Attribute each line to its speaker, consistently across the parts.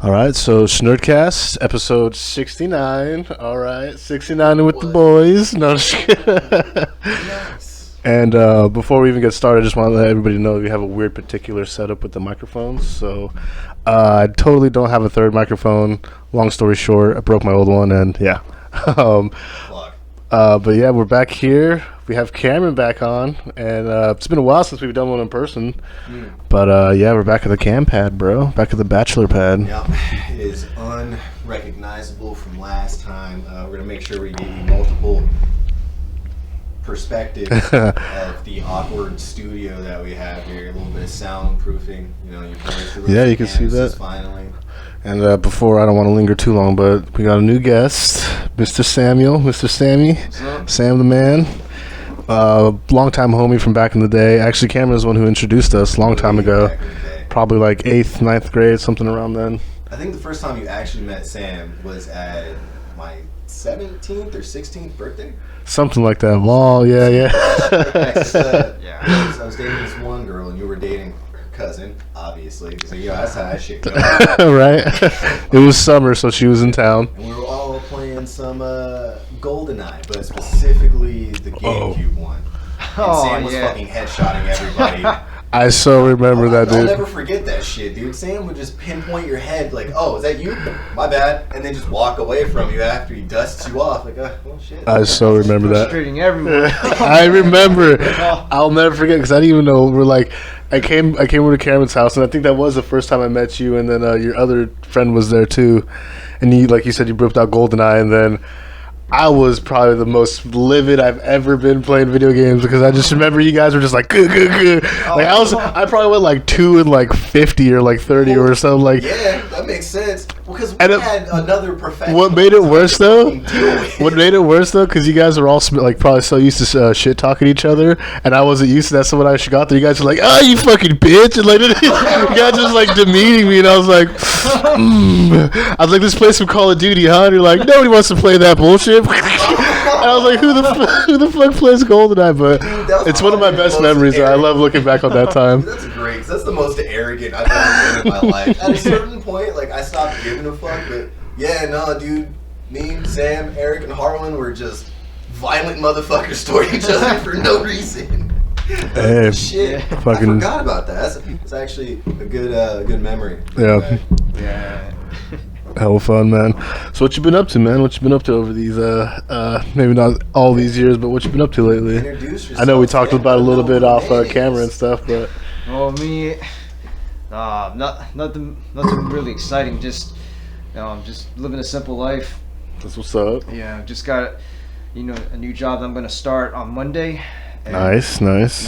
Speaker 1: All right, so Shnerdcast, episode 69. All right, 69 with the boys. No, just kidding.
Speaker 2: Nice.
Speaker 1: And before we even get started, I just want to let everybody know we have a weird particular setup with the microphones. So I totally don't have a third microphone. Long story short, I broke my old one, and yeah. um, but yeah, we're back here. We have Cameron back on, and it's been a while since we've done one in person. But yeah, we're back at the cam pad, bro. Back at the bachelor pad.
Speaker 2: Yep, it is unrecognizable from last time. We're gonna make sure we give you multiple perspectives of the awkward studio that we have here. A little bit of soundproofing. You know,
Speaker 1: you can see that.
Speaker 2: Finally.
Speaker 1: And before, I don't want to linger too long, but we got a new guest, Mr. Samuel, Mr. Sammy, Sam the man. Long-time homie from back in the day. Actually, Cameron is the one who introduced us long time ago. Probably like 8th, 9th grade, something around then.
Speaker 2: I think the first time you actually met Sam was at my 17th or 16th birthday.
Speaker 1: Something like that. Well, yeah.
Speaker 2: I was dating this one girl, and you were dating her cousin, obviously. So, that's how that shit goes.
Speaker 1: Right? It was summer, so she was in town.
Speaker 2: And we were all playing some GoldenEye, but specifically the GameCube one. And Sam was fucking headshotting everybody.
Speaker 1: I so remember that, dude.
Speaker 2: I'll never forget that shit, dude. Sam would just pinpoint your head like, oh, is that you? My bad. And then just walk away from you after he dusts you off. Like, oh, shit.
Speaker 1: I so remember that.
Speaker 3: Frustrating everyone.
Speaker 1: I remember. I'll never forget because I didn't even know. We're like, I came over to Cameron's house, and I think that was the first time I met you, and then your other friend was there too. And you, like you said, you ripped out GoldenEye, and then I was probably the most livid I've ever been playing video games because I just remember you guys were just like, good. Like I probably went like 2 and like 50 or like 30 or something. Like,
Speaker 2: yeah, that makes sense. Because we had another professional.
Speaker 1: What made it worse though? Because you guys were all like probably so used to shit talking each other, and I wasn't used to that. So when I got there, you guys were like, "Oh, you fucking bitch!" And like, you guys just like demeaning me, and I was like, I was like, "This plays some Call of Duty, huh?" And you're like, "Nobody wants to play that bullshit." And I was like, who the fuck plays GoldenEye? But dude, it's one of my best memories. I love looking back on that time.
Speaker 2: That's great. Cause that's the most arrogant I've ever been in my life. At a certain point, like, I stopped giving a fuck. But yeah, no, dude. Me, Sam, Eric, and Harlan were just violent motherfuckers toward each other for no reason.
Speaker 1: Hey,
Speaker 2: shit! I forgot about that. It's actually a good memory.
Speaker 1: Yeah. Hell fun, man. So what you been up to, man? What you been up to over these maybe not all these years, but what you been up to lately?
Speaker 2: Introduce yourself.
Speaker 1: I know we talked about it a little bit off camera and stuff, but
Speaker 3: me, nothing really exciting. Just just living a simple life.
Speaker 1: That's what's up.
Speaker 3: Yeah, just got a new job that I'm gonna start on Monday. And,
Speaker 1: nice.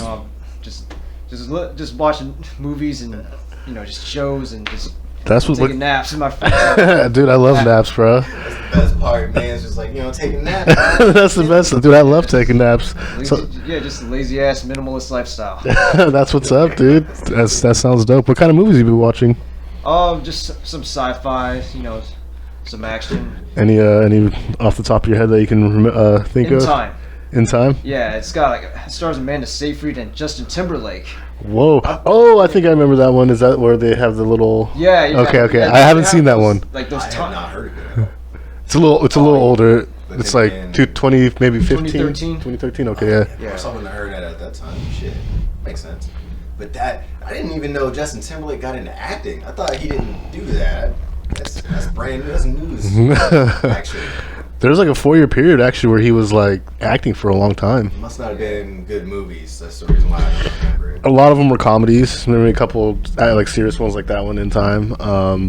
Speaker 3: Just watching movies and just shows and just.
Speaker 1: That's what
Speaker 3: taking naps in my free time.
Speaker 1: Dude, I love naps, bro.
Speaker 2: That's the best part, man. It's just like, taking naps.
Speaker 1: That's the best. Dude, I love taking naps.
Speaker 3: Just a lazy ass minimalist lifestyle.
Speaker 1: That's what's up, dude. That sounds dope. What kind of movies you been watching?
Speaker 3: Just some sci-fi, some action.
Speaker 1: Any off the top of your head that you can think of? In Time?
Speaker 3: Yeah, it stars Amanda Seyfried and Justin Timberlake.
Speaker 1: Whoa! Oh, I think I remember that one. Is that where they have the little?
Speaker 3: Yeah.
Speaker 1: Okay. I haven't seen that one.
Speaker 3: Like those.
Speaker 2: I have not heard of it.
Speaker 1: It's a little older. It's like 20, maybe 15.
Speaker 3: 2013.
Speaker 1: Okay,
Speaker 2: yeah. Someone heard that at that time. Shit, makes sense. But I didn't even know Justin Timberlake got into acting. I thought he didn't do that. That's brand new. That's news. Actually.
Speaker 1: There's like a 4-year period actually where he was like acting for a long time.
Speaker 2: Must not have been good movies. That's the reason why I don't remember it.
Speaker 1: A lot of them were comedies. Maybe a couple like serious ones like that one In Time.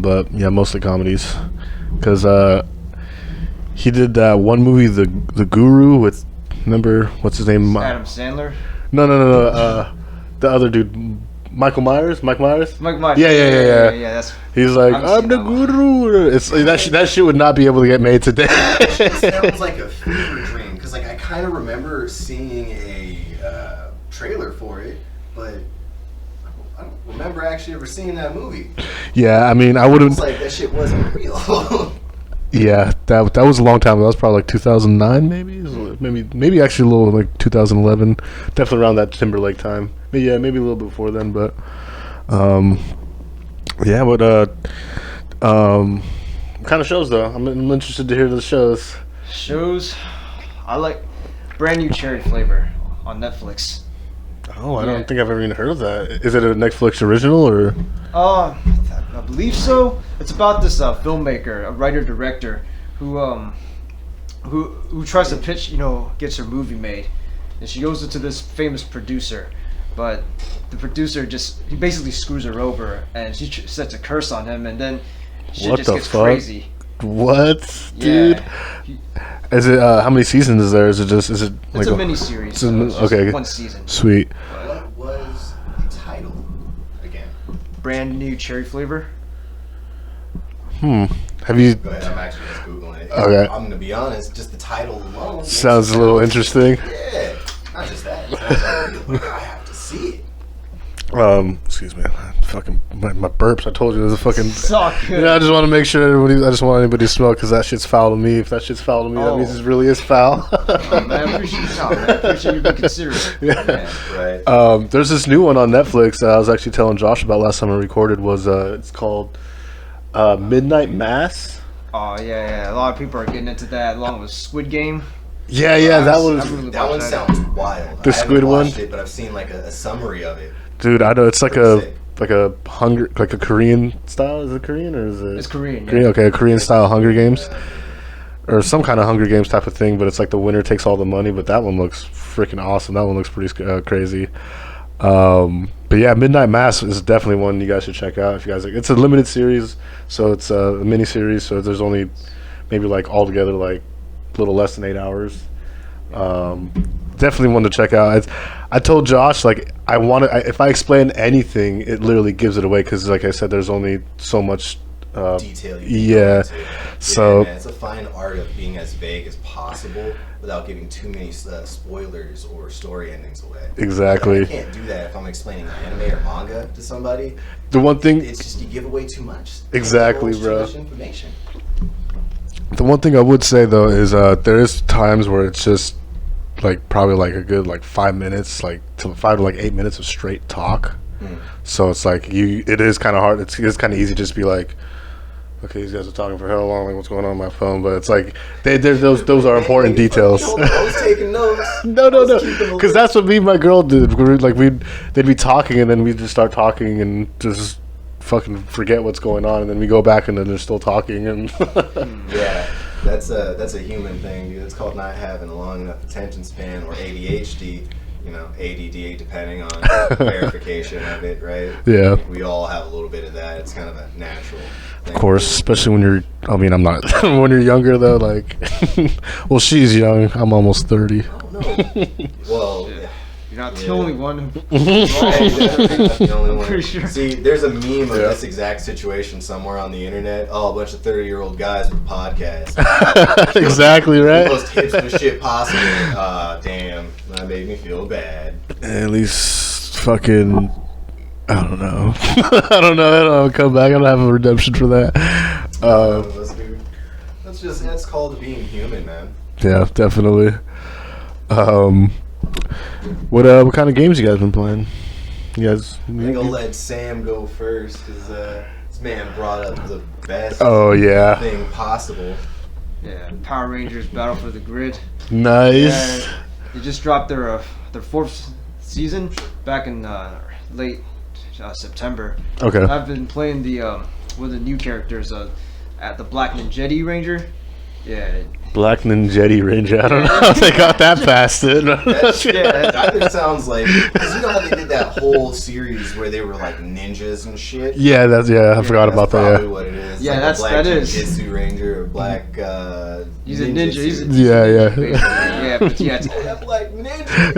Speaker 1: But yeah, mostly comedies. Because he did that one movie, The Guru, with, remember what's his name?
Speaker 3: Adam Sandler.
Speaker 1: No. The other dude. Mike Myers.
Speaker 3: Mike Myers.
Speaker 1: Yeah. He's like, I'm the guru. It's that shit would not be able to get made today.
Speaker 2: It sounds like a fever dream because I kind of remember seeing a trailer for it, but I don't remember actually ever seeing that movie.
Speaker 1: Yeah, I mean, I wouldn't.
Speaker 2: It's like that shit wasn't real.
Speaker 1: Yeah, that was a long time ago. That was probably like 2009, maybe actually a little like 2011. Definitely around that Timberlake time. Maybe a little bit before then. But yeah, but What kind of shows though? I'm interested to hear the shows.
Speaker 3: Shows, I like Brand New Cherry Flavor on Netflix.
Speaker 1: Oh, I don't think I've ever even heard of that. Is it a Netflix original or?
Speaker 3: I believe so. It's about this filmmaker, a writer-director, who tries to pitch, gets her movie made, and she goes into this famous producer, but the producer he basically screws her over, and she sets a curse on him, and then shit just gets crazy.
Speaker 1: What, dude?
Speaker 3: Yeah.
Speaker 1: Is it how many seasons is there? Is it like
Speaker 3: it's a mini series?
Speaker 1: Okay,
Speaker 3: one season.
Speaker 1: Sweet.
Speaker 2: What was the title again?
Speaker 3: Brand New Cherry Flavor.
Speaker 1: Have you?
Speaker 2: Go ahead. I'm actually just googling it.
Speaker 1: Okay.
Speaker 2: I'm gonna be honest. Just the title alone
Speaker 1: Sounds a little interesting.
Speaker 2: Yeah. Not just that. It sounds like I have to see it.
Speaker 1: Excuse me. Fucking my burps. I told you there's a fucking.
Speaker 3: So good.
Speaker 1: Yeah, I just want to make sure I just want anybody to smell because that shit's foul to me. If that shit's foul to me, that means it really is foul.
Speaker 3: Man, I appreciate you talking. I appreciate you being considerate.
Speaker 1: Yeah.
Speaker 2: Right.
Speaker 1: There's this new one on Netflix. I was actually telling Josh about last time I recorded. Was it's called Midnight Mass.
Speaker 3: Oh yeah. A lot of people are getting into that, along with Squid Game.
Speaker 1: Yeah, that one.
Speaker 2: That one sounds wild.
Speaker 1: The Squid one.
Speaker 2: It, but I've seen like a summary of it.
Speaker 1: Dude, I know it's like
Speaker 2: Pretty
Speaker 1: a Korean style. Is it Korean or is it?
Speaker 3: It's Korean.
Speaker 1: Korean,
Speaker 3: Yeah.
Speaker 1: okay, a Korean style Hunger Games, or some kind of Hunger Games type of thing. But it's like the winner takes all the money. But that one looks freaking awesome. That one looks pretty crazy. But yeah, Midnight Mass is definitely one you guys should check out if you guys. It's a limited series, so it's a mini series. So there's only maybe like altogether like a little less than 8 hours. Definitely one to check out. I told Josh like if I explain anything, it literally gives it away because like I said, there's only so much
Speaker 2: detail.
Speaker 1: Yeah. So
Speaker 2: man, it's a fine art of being as vague as possible without giving too many spoilers or story endings away.
Speaker 1: Exactly.
Speaker 2: I can't do that if I'm explaining anime or manga to somebody.
Speaker 1: The one thing,
Speaker 2: it's just you give away too much.
Speaker 1: Exactly, bro.
Speaker 2: Too much information.
Speaker 1: The one thing I would say though is there is times where it's just like probably like a good like 5 minutes, like to 5 to like 8 minutes of straight talk. So it's like it is kind of hard. It's kind of easy to just be like, okay, these guys are talking for hell long. Like, what's going on my phone? But it's like those are important details.
Speaker 2: I was taking notes.
Speaker 1: No, because that's what me and my girl did. They'd be talking and then we just start talking and just fucking forget what's going on, and then we go back and then they're still talking and.
Speaker 2: Yeah. That's a human thing, dude. It's called not having a long enough attention span or ADHD, ADD, depending on verification of it, right?
Speaker 1: Yeah.
Speaker 2: We all have a little bit of that. It's kind of a natural thing.
Speaker 1: Of course, especially when I'm not, when you're younger though, like, well, she's young. I'm almost 30.
Speaker 2: Oh, no. Well, yeah.
Speaker 3: You're not the only one.
Speaker 2: That's the only one.
Speaker 3: Pretty sure.
Speaker 2: See, there's a meme of this exact situation somewhere on the internet. Oh, a bunch of 30-year-old guys with podcasts.
Speaker 1: Exactly right.
Speaker 2: The most hipster shit possible. Damn, that made me feel bad.
Speaker 1: At least fucking, I don't know. I don't know. I'll come back. I don't have a redemption for that.
Speaker 2: That's called being human, man.
Speaker 1: Yeah, definitely. What kind of games you guys been playing? You guys?
Speaker 2: I'm gonna let Sam go first because this man brought up the best thing possible.
Speaker 3: Yeah, Power Rangers Battle for the Grid.
Speaker 1: Nice.
Speaker 3: They just dropped their fourth season back in late September.
Speaker 1: Okay.
Speaker 3: I've been playing one of the new characters at the Black Ninjetti Ranger. Yeah.
Speaker 1: Black Ninjetti Ranger. I don't know how they got that past it.
Speaker 2: That sounds like, because you know how they did that whole series where they were like ninjas and shit.
Speaker 1: Yeah, I forgot about that.
Speaker 2: Probably what it is.
Speaker 3: Yeah,
Speaker 2: like
Speaker 3: that is.
Speaker 2: Jiu-Jitsu Ranger or black.
Speaker 3: He's a ninja.
Speaker 1: Yeah.
Speaker 3: Yeah, but yeah,
Speaker 2: that black ninja.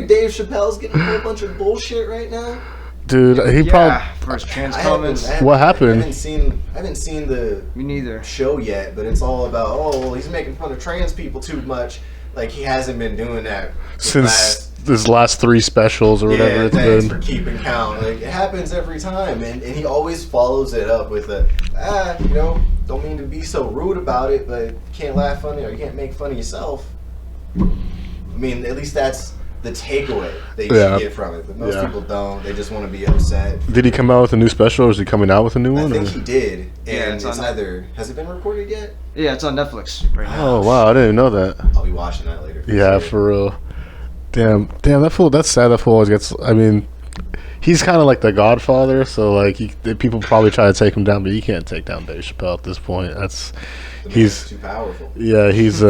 Speaker 2: Dave Chappelle's getting a whole bunch of bullshit right now.
Speaker 1: Dude, he probably
Speaker 3: for his trans comments.
Speaker 1: What happened?
Speaker 2: I haven't seen the
Speaker 3: Me neither.
Speaker 2: show yet, but it's all about he's making fun of trans people too much. Like he hasn't been doing that
Speaker 1: since his last 3 specials or whatever it's
Speaker 2: thanks
Speaker 1: been.
Speaker 2: for keeping count. Like it happens every time, and he always follows it up with don't mean to be so rude about it, but you can't laugh funny or you can't make fun of yourself. I mean, at least that's the takeaway that you should get from it. But most people don't. They just want to be upset.
Speaker 1: Did he come out with a new special, or is he coming out with a new one?
Speaker 2: I think he did. And
Speaker 3: Yeah,
Speaker 2: it's either... Has it been recorded yet?
Speaker 3: Yeah, it's on Netflix right now.
Speaker 1: Oh, wow. I didn't know that.
Speaker 2: I'll be watching that later.
Speaker 1: Yeah, for real. Damn, that fool, that's sad. That fool always gets, I mean, he's kind of like the Godfather, so, like, people probably try to take him down, but you can't take down Dave Chappelle at this point. He's
Speaker 2: too powerful.
Speaker 1: Yeah, he's,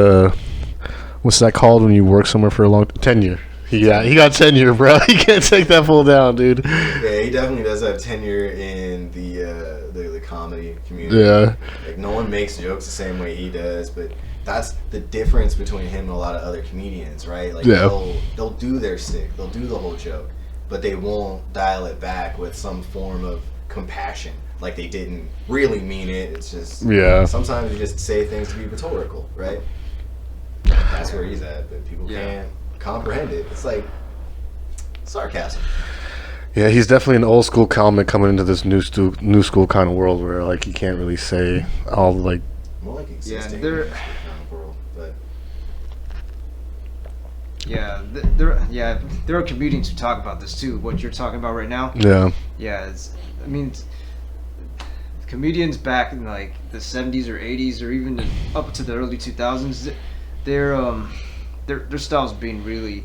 Speaker 1: what's that called when you work somewhere for a long tenure? He got tenure, bro. He can't take that fool down, dude.
Speaker 2: Yeah, he definitely does have tenure in the comedy community.
Speaker 1: Yeah.
Speaker 2: Like, no one makes jokes the same way he does, but that's the difference between him and a lot of other comedians, right? Like, they'll do their stick, they'll do the whole joke, but they won't dial it back with some form of compassion. Like, they didn't really mean it. It's just sometimes you just say things to be rhetorical, right? That's where he's at, but people can't comprehend it. It's like sarcasm.
Speaker 1: Yeah, he's definitely an old school comic coming into this new school kind of world where, like, you can't really say all, like...
Speaker 2: More like existing
Speaker 3: they're-
Speaker 2: in this kind of world, but...
Speaker 3: There are comedians who talk about this too. What you're talking about right now.
Speaker 1: Yeah.
Speaker 3: Yeah, comedians back in like the 70s or 80s or even up to the early 2000s, their style's being really,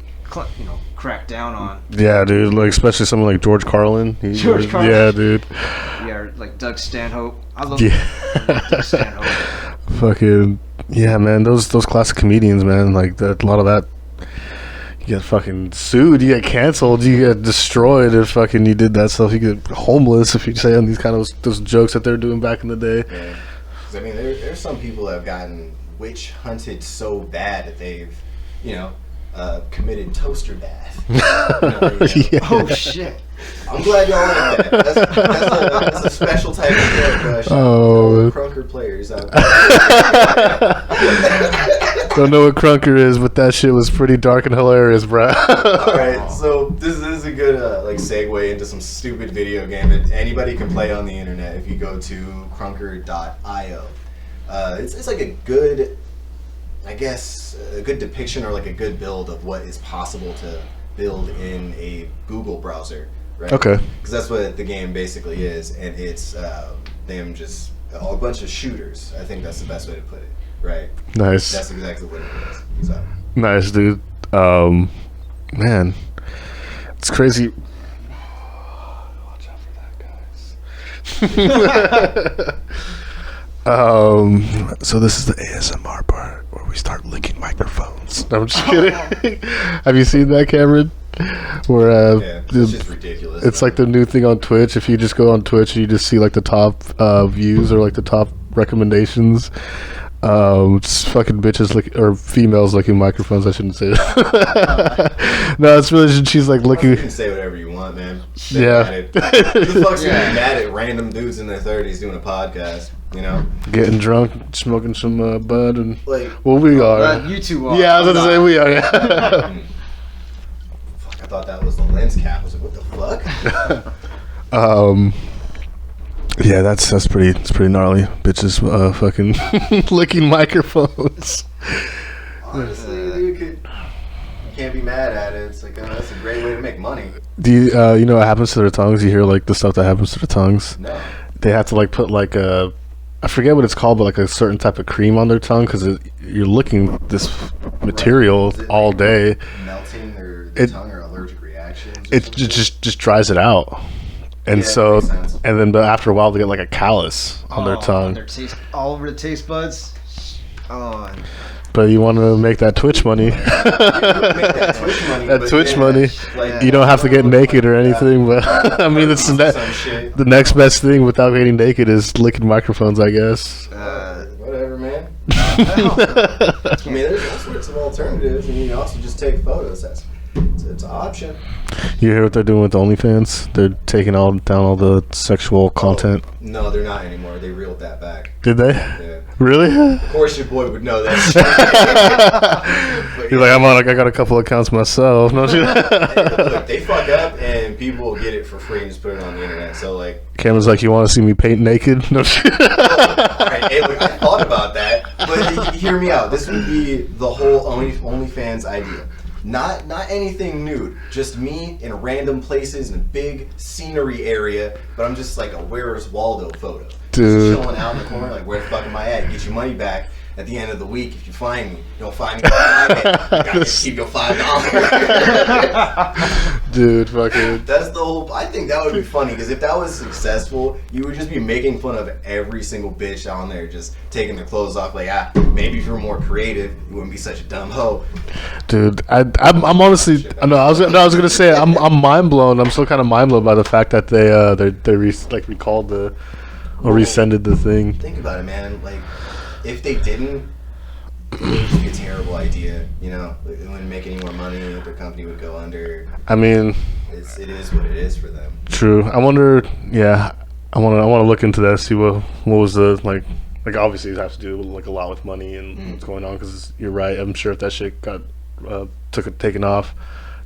Speaker 3: cracked down on.
Speaker 1: Yeah, dude. Like, especially someone like George Carlin.
Speaker 3: George Carlin.
Speaker 1: Yeah, dude.
Speaker 3: Yeah, like Doug Stanhope. I love Doug Stanhope.
Speaker 1: Fucking yeah, man. Those classic comedians, man. Like a lot of that. You get fucking sued. You get canceled. You get destroyed if fucking you did that stuff. You get homeless if you say on these kind of those jokes that they're doing back in the day.
Speaker 2: Yeah. 'Cause, I mean, there's some people that have gotten witch hunted so bad that they've, committed toaster bath.
Speaker 1: Yeah.
Speaker 3: Oh shit!
Speaker 2: I'm glad y'all like that. That's a special type of joke.
Speaker 1: Oh.
Speaker 2: Crunker players out there.
Speaker 1: Don't know what Crunker is, but that shit was pretty dark and hilarious, bro.
Speaker 2: Alright, so this is a good segue into some stupid video game that anybody can play on the internet if you go to crunker.io. It's like a good, I guess, a good depiction or like a good build of what is possible to build in a Google browser, right?
Speaker 1: Okay.
Speaker 2: Because that's what the game basically is, and it's them just a bunch of shooters. I think that's the best way to put it, right?
Speaker 1: Nice.
Speaker 2: That's exactly what it is. So.
Speaker 1: Nice, dude. Man, it's crazy. Watch out for that, guys. So this is the ASMR part where we start licking microphones. No, I'm just kidding. Have you seen that, Cameron? Where
Speaker 2: it's just ridiculous.
Speaker 1: It's like the new thing on Twitch. If you just go on Twitch and you just see like the top views or like the top recommendations, just fucking bitches or females licking microphones. I shouldn't say that. No, it's really she's like licking.
Speaker 2: You can say whatever you want, man.
Speaker 1: Yeah.
Speaker 2: Who the fuck's gonna be mad at random dudes in their 30s doing a podcast?
Speaker 1: Getting drunk, smoking some bud, and
Speaker 2: like,
Speaker 1: we are.
Speaker 3: You two are.
Speaker 1: Yeah, I was gonna say we are. Yeah.
Speaker 2: Fuck, I thought that was the lens cap. I was like, what the fuck?
Speaker 1: Yeah, that's pretty. It's pretty gnarly. Bitches, fucking licking microphones.
Speaker 2: Honestly, you can't be mad at it. It's like that's a great way to make money.
Speaker 1: Do you know what happens to their tongues? You hear like the stuff that happens to their tongues.
Speaker 2: No.
Speaker 1: They have to like put like I forget what it's called, but like a certain type of cream on their tongue because you're licking this material all day.
Speaker 2: Melting their tongue or allergic reactions.
Speaker 1: It just dries it out. And but after a while they get like a callus on their tongue.
Speaker 3: Their taste, all over the taste buds. Oh.
Speaker 1: But you want to make that Twitch money. That Twitch money. Like, you don't have to get naked or anything, but I mean, it's the next best thing without getting naked is licking microphones, I guess.
Speaker 2: Whatever, man. I mean, there's all sorts of alternatives, and you can also just take photos. It's an option.
Speaker 1: You hear what they're doing with OnlyFans? They're taking down all the sexual content.
Speaker 2: No, they're not anymore. They reeled that back.
Speaker 1: Did they?
Speaker 2: Yeah.
Speaker 1: Really?
Speaker 2: Of course, your boy would know that.
Speaker 1: You're like, I got a couple accounts myself. No,
Speaker 2: look, they fuck up, and people will get it for free and just put it on the internet. So like,
Speaker 1: Cameron's like, you want to see me paint naked? No.
Speaker 2: All right, hey, look, I thought about that, but hear me out. This would be the whole OnlyFans idea. Not anything nude. Just me in random places in a big scenery area, but I'm just like a Where's Waldo photo.
Speaker 1: Dude.
Speaker 2: Just chilling out in the corner, like, where the fuck am I at? Get your money back at the end of the week if you find me. You don't find me, you gotta keep your $5.
Speaker 1: Dude, fucking.
Speaker 2: That's the whole. I think that would be funny because if that was successful, you would just be making fun of every single bitch down there, just taking their clothes off. Like, maybe if you were more creative, you wouldn't be such a dumb hoe.
Speaker 1: Dude, I'm honestly. I was gonna say I'm mind blown. I'm still kind of mind blown by the fact that they recalled the or rescinded the thing.
Speaker 2: Think about it, man. Like, if they didn't, it would be a terrible idea. You know, it wouldn't make any more money. The company would go under.
Speaker 1: I mean,
Speaker 2: it is what it is for them.
Speaker 1: True. I wonder. Yeah, I want to look into that. See what was the like. Obviously, it has to do like a lot with money and what's going on. Because you're right. I'm sure if that shit got taken off,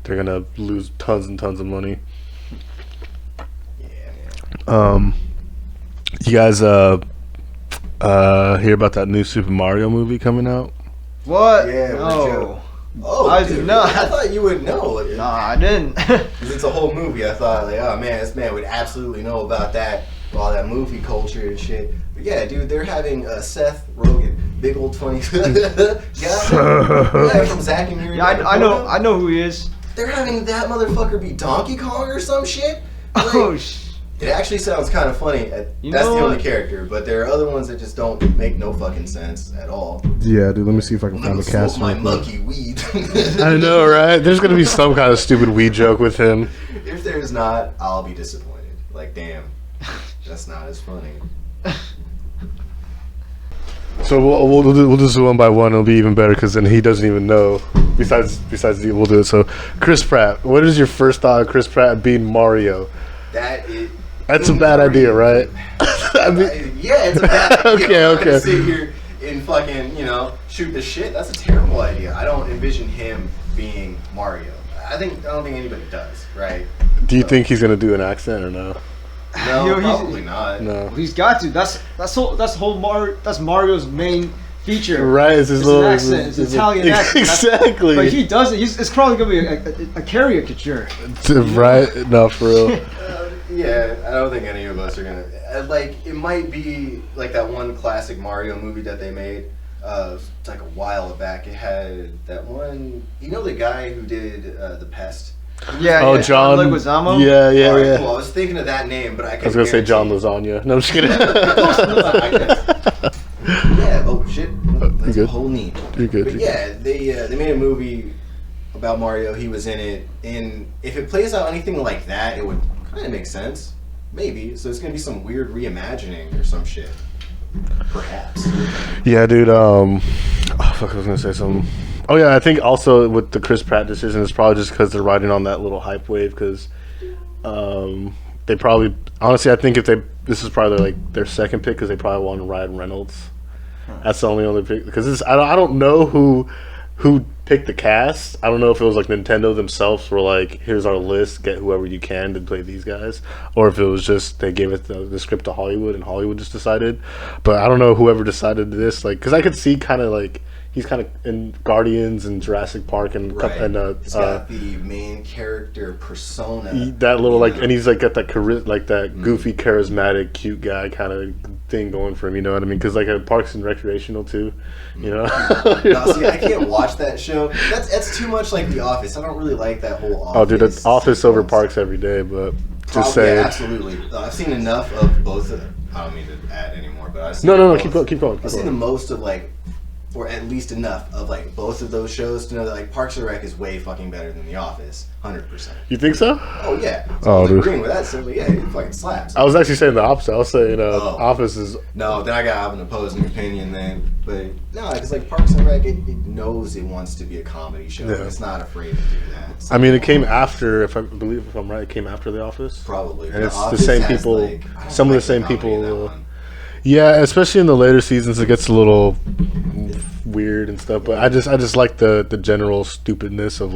Speaker 1: they're gonna lose tons and tons of money.
Speaker 2: Yeah.
Speaker 1: You guys hear about that new Super Mario movie coming out?
Speaker 3: What?
Speaker 2: Yeah.
Speaker 3: No.
Speaker 2: Oh,
Speaker 3: I
Speaker 2: dude,
Speaker 3: did not.
Speaker 2: I thought you would know.
Speaker 3: Nah, I didn't.
Speaker 2: Because it's a whole movie. I thought, like, oh man, this man would absolutely know about that, all that movie culture and shit. But yeah, dude, they're having Seth Rogen, big old funny guy from Zack and Miri.
Speaker 3: Yeah, I know who he is.
Speaker 2: They're having that motherfucker be Donkey Kong or some shit. Like,
Speaker 3: Oh shit.
Speaker 2: it actually sounds kind of funny. That's the only character, but there are other ones that just don't make no fucking sense at all.
Speaker 1: Yeah, dude. Let me see if I can find the cast.
Speaker 2: My monkey weed.
Speaker 1: I know, right? There's gonna be some kind of stupid weed joke with him.
Speaker 2: If there's not, I'll be disappointed. Like, damn, that's not as funny.
Speaker 1: So we'll just do one by one. It'll be even better because then he doesn't even know. Besides, we'll do it. So, Chris Pratt. What is your first thought of Chris Pratt being Mario?
Speaker 2: That's
Speaker 1: a bad idea, right?
Speaker 2: I mean, yeah, it's a bad idea.
Speaker 1: Okay.
Speaker 2: To sit here and fucking, shoot the shit. That's a terrible idea. I don't envision him being Mario. I don't think anybody does, right?
Speaker 1: Do you think he's gonna do an accent or no?
Speaker 2: No, probably not.
Speaker 1: No.
Speaker 3: He's got to. That's Mario's main feature.
Speaker 1: Right, it's his little
Speaker 3: accent. It's Italian accent.
Speaker 1: Exactly.
Speaker 3: But he does it. It's probably gonna be a caricature.
Speaker 1: Right? No, for real.
Speaker 2: Yeah, I don't think any of us are gonna it might be like that one classic Mario movie that they made. It's like a while back. It had that one. You know the guy who did The Pest.
Speaker 3: Yeah.
Speaker 1: Oh, John
Speaker 3: Leguizamo.
Speaker 1: Yeah.
Speaker 2: Right, cool. I was thinking of that name, but I
Speaker 1: was gonna say John Lasagna. No, I'm just kidding.
Speaker 2: Yeah. Oh shit. That's a whole knee.
Speaker 1: You're good.
Speaker 2: But yeah, they made a movie about Mario. He was in it, and if it plays out anything like that, it would kind of make sense. Maybe. So it's gonna be some weird reimagining or some shit. Perhaps.
Speaker 1: Yeah, dude. Fuck, I was gonna say something. Oh yeah, I think also with the Chris Pratt decision, it's probably just because they're riding on that little hype wave. Because they probably, honestly, I think this is probably like their second pick because they probably want Ryan Reynolds. That's the only pick because I don't know who picked the cast. I don't know if it was like Nintendo themselves were like, here's our list, get whoever you can to play these guys, or if it was just they gave it the script to Hollywood and Hollywood just decided. But I don't know whoever decided this, like, because I could see kind of like he's kind of in Guardians and Jurassic Park and
Speaker 2: right. He's got the main character persona.
Speaker 1: That little and he's like got that that goofy, charismatic, cute guy kind of thing going for him. You know what I mean? Because like Parks and Recreational too. You know.
Speaker 2: No, see, I can't watch that show. That's too much like The Office. I don't really like that whole Office.
Speaker 1: Oh, dude, it's Office over Parks every day, but just saying.
Speaker 2: Yeah, absolutely. I've seen enough of both of them. I don't mean to add anymore, but I've seen
Speaker 1: No, keep going.
Speaker 2: I've seen the most of or at least enough of both of those shows to know that Parks and Rec is way fucking better than The Office, 100%.
Speaker 1: You think so?
Speaker 2: Oh yeah. So I'm agreeing with that. So yeah, it fucking slaps.
Speaker 1: I was actually saying the opposite. I was saying Office is.
Speaker 2: No, then I gotta have an opposing opinion then. But no, because Parks and Rec, it knows it wants to be a comedy show. Yeah. It's not afraid to do that. So,
Speaker 1: I mean, it came after, if I'm right, it came after The Office.
Speaker 2: Probably.
Speaker 1: And it's the same people. Some of the same people. Yeah, especially in the later seasons, it gets a little weird and stuff. But I just like the general stupidness of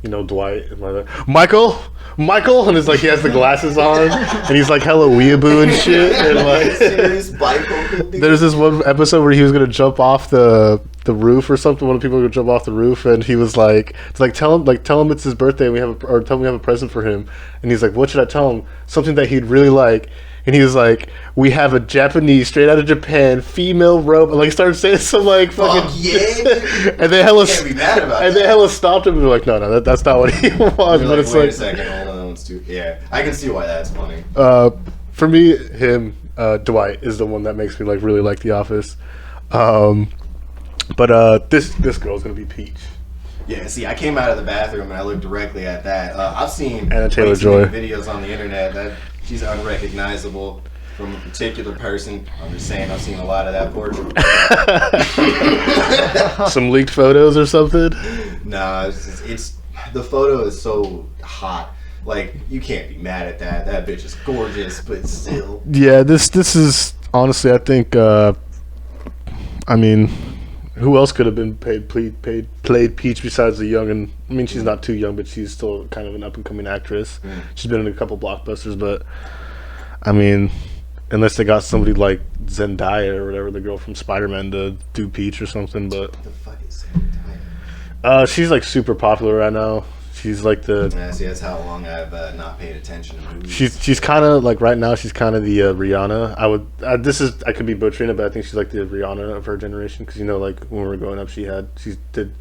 Speaker 1: you know, Dwight and like Michael, and it's like he has the glasses on and he's like hella weeaboo and shit. And like,
Speaker 2: serious bipolar.
Speaker 1: there's this one episode where he was gonna jump off the roof or something. One of the people were gonna jump off the roof, and he was like, "It's like tell him it's his birthday. And tell him we have a present for him." And he's like, "What should I tell him? Something that he'd really like." And he was like, "We have a Japanese, straight out of Japan, female robot." Like, started saying some like fucking
Speaker 2: yeah.
Speaker 1: and they hella
Speaker 2: Can't be mad about
Speaker 1: and
Speaker 2: that.
Speaker 1: they hella stopped him and were like, "No, that's not what he wants."
Speaker 2: You're
Speaker 1: But
Speaker 2: like,
Speaker 1: it's
Speaker 2: wait
Speaker 1: like,
Speaker 2: a second, hold on, that one's too. Yeah, I can see why that's funny.
Speaker 1: for me, him, Dwight is the one that makes me like really like The Office. But this girl's gonna be Peach.
Speaker 2: Yeah, see, I came out of the bathroom and I looked directly at that. I've seen
Speaker 1: Anna
Speaker 2: way too
Speaker 1: Taylor-Joy
Speaker 2: many videos on the internet that she's unrecognizable from a particular person. I'm just saying, I've seen a lot of that portrait.
Speaker 1: Some leaked photos or something.
Speaker 2: Nah, it's the photo is so hot. Like, you can't be mad at that. That bitch is gorgeous, but still.
Speaker 1: Yeah, this is honestly, I think. I mean, who else could have been played Peach besides the young? And I mean, she's not too young, but she's still kind of an up and coming actress. She's been in a couple blockbusters, but I mean, unless they got somebody like Zendaya or whatever, the girl from Spider-Man, to do Peach or something. But
Speaker 2: What the fuck is that?
Speaker 1: she's like super popular right now. She's like the.
Speaker 2: Yeah, see, that's how long I've not paid attention to movies.
Speaker 1: She's kind of like right now. She's kind of the Rihanna. I could be butchering it, but I think she's like the Rihanna of her generation. Because you know, like when we were growing up, she did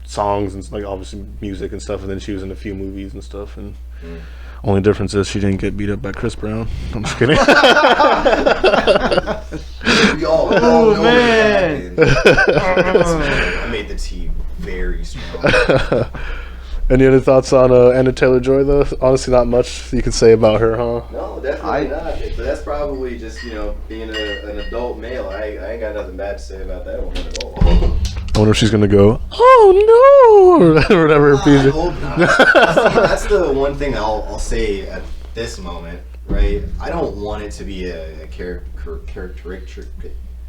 Speaker 1: songs and like obviously music and stuff, and then she was in a few movies and stuff. And only difference is she didn't get beat up by Chris Brown. I'm just kidding.
Speaker 2: We all know
Speaker 3: man.
Speaker 2: I made the tea very strong.
Speaker 1: Any other thoughts on Anna Taylor-Joy though? Honestly, not much you can say about her, huh?
Speaker 2: No, definitely not. But that's probably just, you know, being an adult male. I ain't got nothing bad to say about that one at all.
Speaker 1: I wonder if she's gonna go, "Oh no," or whatever.
Speaker 2: I hope not. See, that's the one thing I'll say at this moment, right? I don't want it to be a caricature.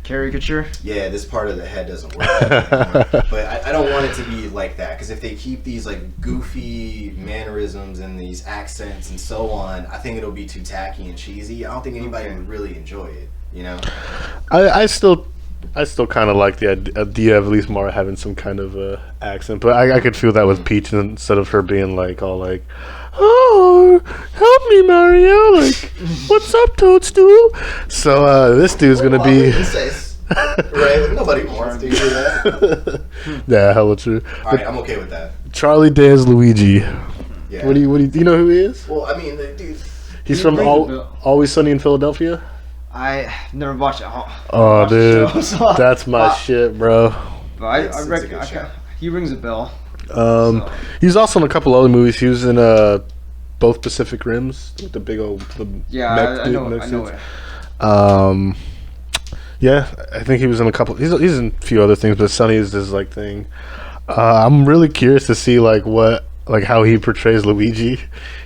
Speaker 3: Caricature.
Speaker 2: Yeah, this part of the head doesn't work anymore. But I don't want it to be like that, because if they keep these like goofy mannerisms and these accents and so on, I think it'll be too tacky and cheesy. I don't think anybody would really enjoy it, you know?
Speaker 1: I still kind of like the idea of at least Mara having some kind of accent, but I could feel that with Peach instead of her being like all like, "Oh, help me, Mario!" Like, "What's up, Toadstool?" So this dude's gonna be
Speaker 2: Right? Nobody wants to hear that.
Speaker 1: yeah, hella true.
Speaker 2: Alright, I'm okay with that.
Speaker 1: Charlie Day's Luigi.
Speaker 2: Yeah.
Speaker 1: What do you know who he is?
Speaker 2: Well, I mean, dude.
Speaker 1: He's from Always Sunny in Philadelphia.
Speaker 3: I never watched it.
Speaker 1: Oh, dude, that's my shit, bro.
Speaker 3: But
Speaker 2: It's a
Speaker 3: reckon
Speaker 2: good show.
Speaker 3: he rings a bell.
Speaker 1: He's also in a couple other movies. He was in both Pacific Rims with the big old
Speaker 3: I know it.
Speaker 1: Yeah, I think he was in a couple. He's in a few other things, but Sunny is his like thing. I'm really curious to see how he portrays Luigi.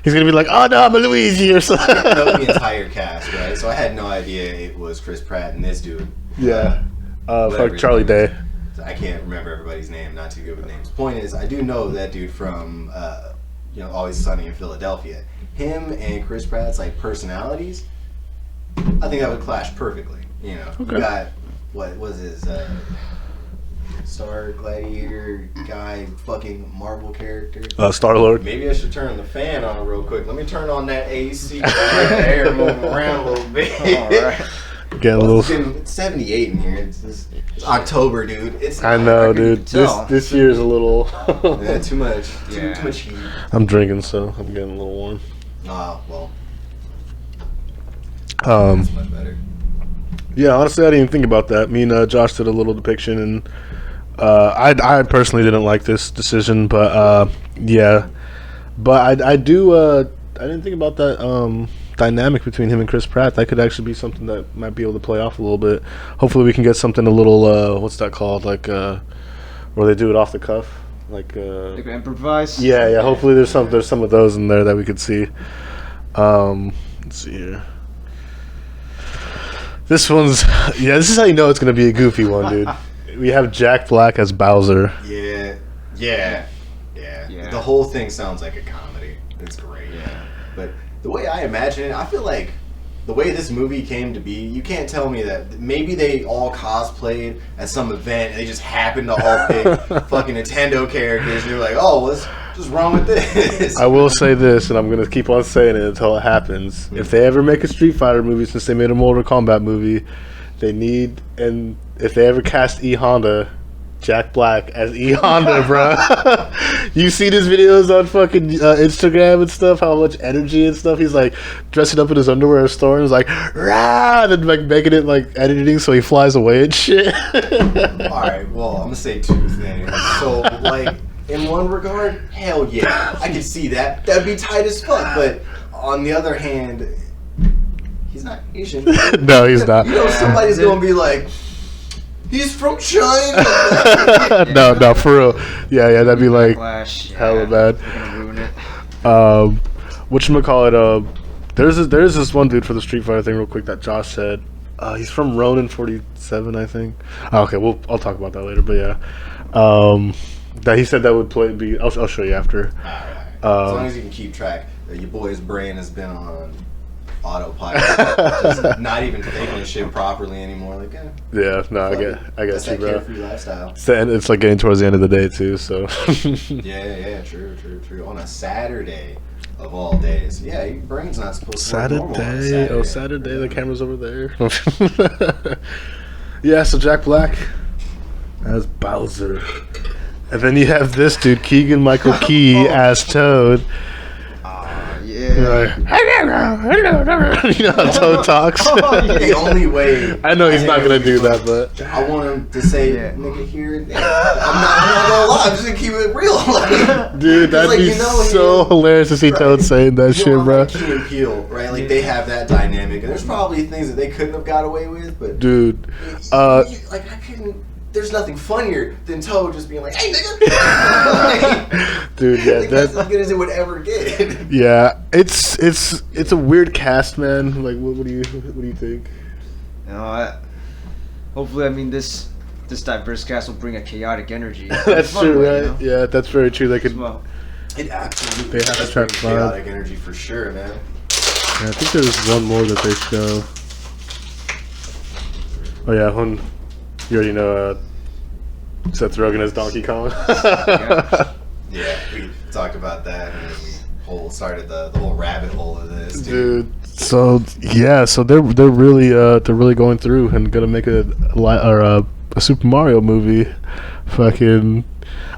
Speaker 1: He's gonna be like, "Oh no, I'm a Luigi" or something.
Speaker 2: I know the entire cast, right? So I had no idea it was Chris Pratt and this dude.
Speaker 1: Yeah,
Speaker 2: Whatever
Speaker 1: fuck Charlie
Speaker 2: his name is.
Speaker 1: Day.
Speaker 2: I can't remember everybody's name. Not too good with names. Point is, I do know that dude from Always Sunny in Philadelphia. Him and Chris Pratt's like personalities, I think that would clash perfectly. You know,
Speaker 1: Okay.
Speaker 2: you got what was his Star Gladiator guy, fucking Marvel character.
Speaker 1: Star-Lord.
Speaker 2: Maybe I should turn the fan on real quick. Let me turn on that AC. Right there, moving around a little bit.
Speaker 3: Alright.
Speaker 1: Get a little.
Speaker 2: It's 78 in here. It's October, dude.
Speaker 1: I know, dude.
Speaker 3: tell.
Speaker 1: This year's a little.
Speaker 2: Yeah, too much.
Speaker 3: Yeah.
Speaker 2: Too much heat.
Speaker 1: I'm drinking, so I'm getting a little warm.
Speaker 2: Well,
Speaker 1: Um,
Speaker 2: it's much better.
Speaker 1: yeah, honestly, I didn't even think about that. Me and Josh did a little depiction, and I personally didn't like this decision, but yeah, but I do. I didn't think about that dynamic between him and Chris Pratt. That could actually be something that might be able to play off a little bit. Hopefully, we can get something a little. What's that called? Like where they do it off the cuff, like.
Speaker 3: Like improvise.
Speaker 1: Yeah. Hopefully, there's some of those in there that we could see. Let's see here. This one's this is how you know it's gonna be a goofy one, dude. We have Jack Black as Bowser.
Speaker 2: Yeah. The whole thing sounds like a comedy. It's great.
Speaker 3: Yeah.
Speaker 2: But the way I imagine it, I feel like the way this movie came to be, you can't tell me that maybe they all cosplayed at some event and they just happened to all pick fucking Nintendo characters and they're like, oh, let's just run with this.
Speaker 1: I will say this, and I'm going to keep on saying it until it happens. If they ever make a Street Fighter movie, since they made a Mortal Kombat movie, they need, and if they ever cast E Honda, Jack Black as E Honda, bro. You see his videos on fucking Instagram and stuff, how much energy and stuff. He's like dressing up in his underwear at a store and he's like, rah, and like making it like editing so he flies away and shit.
Speaker 2: Alright, well, I'm gonna say two things. So, like, in one regard, hell yeah, I can see that. That'd be tight as fuck. But on the other hand, he's not Asian.
Speaker 1: No, he's not.
Speaker 2: You know, somebody's gonna be like, he's from China.
Speaker 1: No, for real. Yeah, that'd be like
Speaker 3: Backlash,
Speaker 1: hella bad.
Speaker 3: They're gonna ruin it.
Speaker 1: Whatchamacallit, there's this one dude for the Street Fighter thing real quick that Josh said. He's from Ronin 47, I think. Okay, I'll talk about that later, but yeah. That he said that would be. I'll show you after.
Speaker 2: Alright. As long as you can keep track that your boy's brain has been on autopilot, just not even thinking of shit properly anymore. Like,
Speaker 1: Yeah, no, I get
Speaker 2: that's
Speaker 1: you,
Speaker 2: that
Speaker 1: bro.
Speaker 2: carefree lifestyle.
Speaker 1: It's like getting towards the end of the day too, so.
Speaker 2: Yeah, true. On a Saturday of all days. Yeah, your brain's not supposed to work normal on a Saturday.
Speaker 1: Oh, Saturday, the camera's over there. Yeah, so Jack Black as Bowser. And then you have this dude, Keegan Michael Key, as Toad.
Speaker 3: Yeah.
Speaker 1: You know how Toad talks?
Speaker 2: The only way.
Speaker 1: I know he's not gonna do that, but
Speaker 2: I want him to say, nigga, here. I'm not gonna lie. I'm just gonna keep it real. Like,
Speaker 1: dude, that'd be so hilarious to see Toad saying that shit, bro.
Speaker 2: Like Key and Peele, right? Like they have that dynamic, and there's probably things that they couldn't have got away with, but
Speaker 1: dude,
Speaker 2: like I couldn't. There's nothing funnier than Toad just being like, "Hey, nigga!"
Speaker 1: Dude, yeah,
Speaker 2: like, that's as good as it would ever get.
Speaker 1: Yeah, it's a weird cast, man. Like, what do you think?
Speaker 3: You know, hopefully, I mean this diverse cast will bring a chaotic energy.
Speaker 1: That's true, right?
Speaker 3: You know?
Speaker 1: Yeah, that's very true. They could.
Speaker 3: Well,
Speaker 2: It absolutely
Speaker 1: They have
Speaker 2: does
Speaker 1: to try
Speaker 2: bring
Speaker 1: to
Speaker 2: chaotic energy for sure, man.
Speaker 1: Yeah, I think there's one more that they show. Oh yeah, you already know Seth Rogen as Donkey Kong.
Speaker 2: Yeah, we talked about that, and then we started the whole rabbit hole of this,
Speaker 1: dude. So yeah, so they're really going through and gonna make a Super Mario movie. Fucking,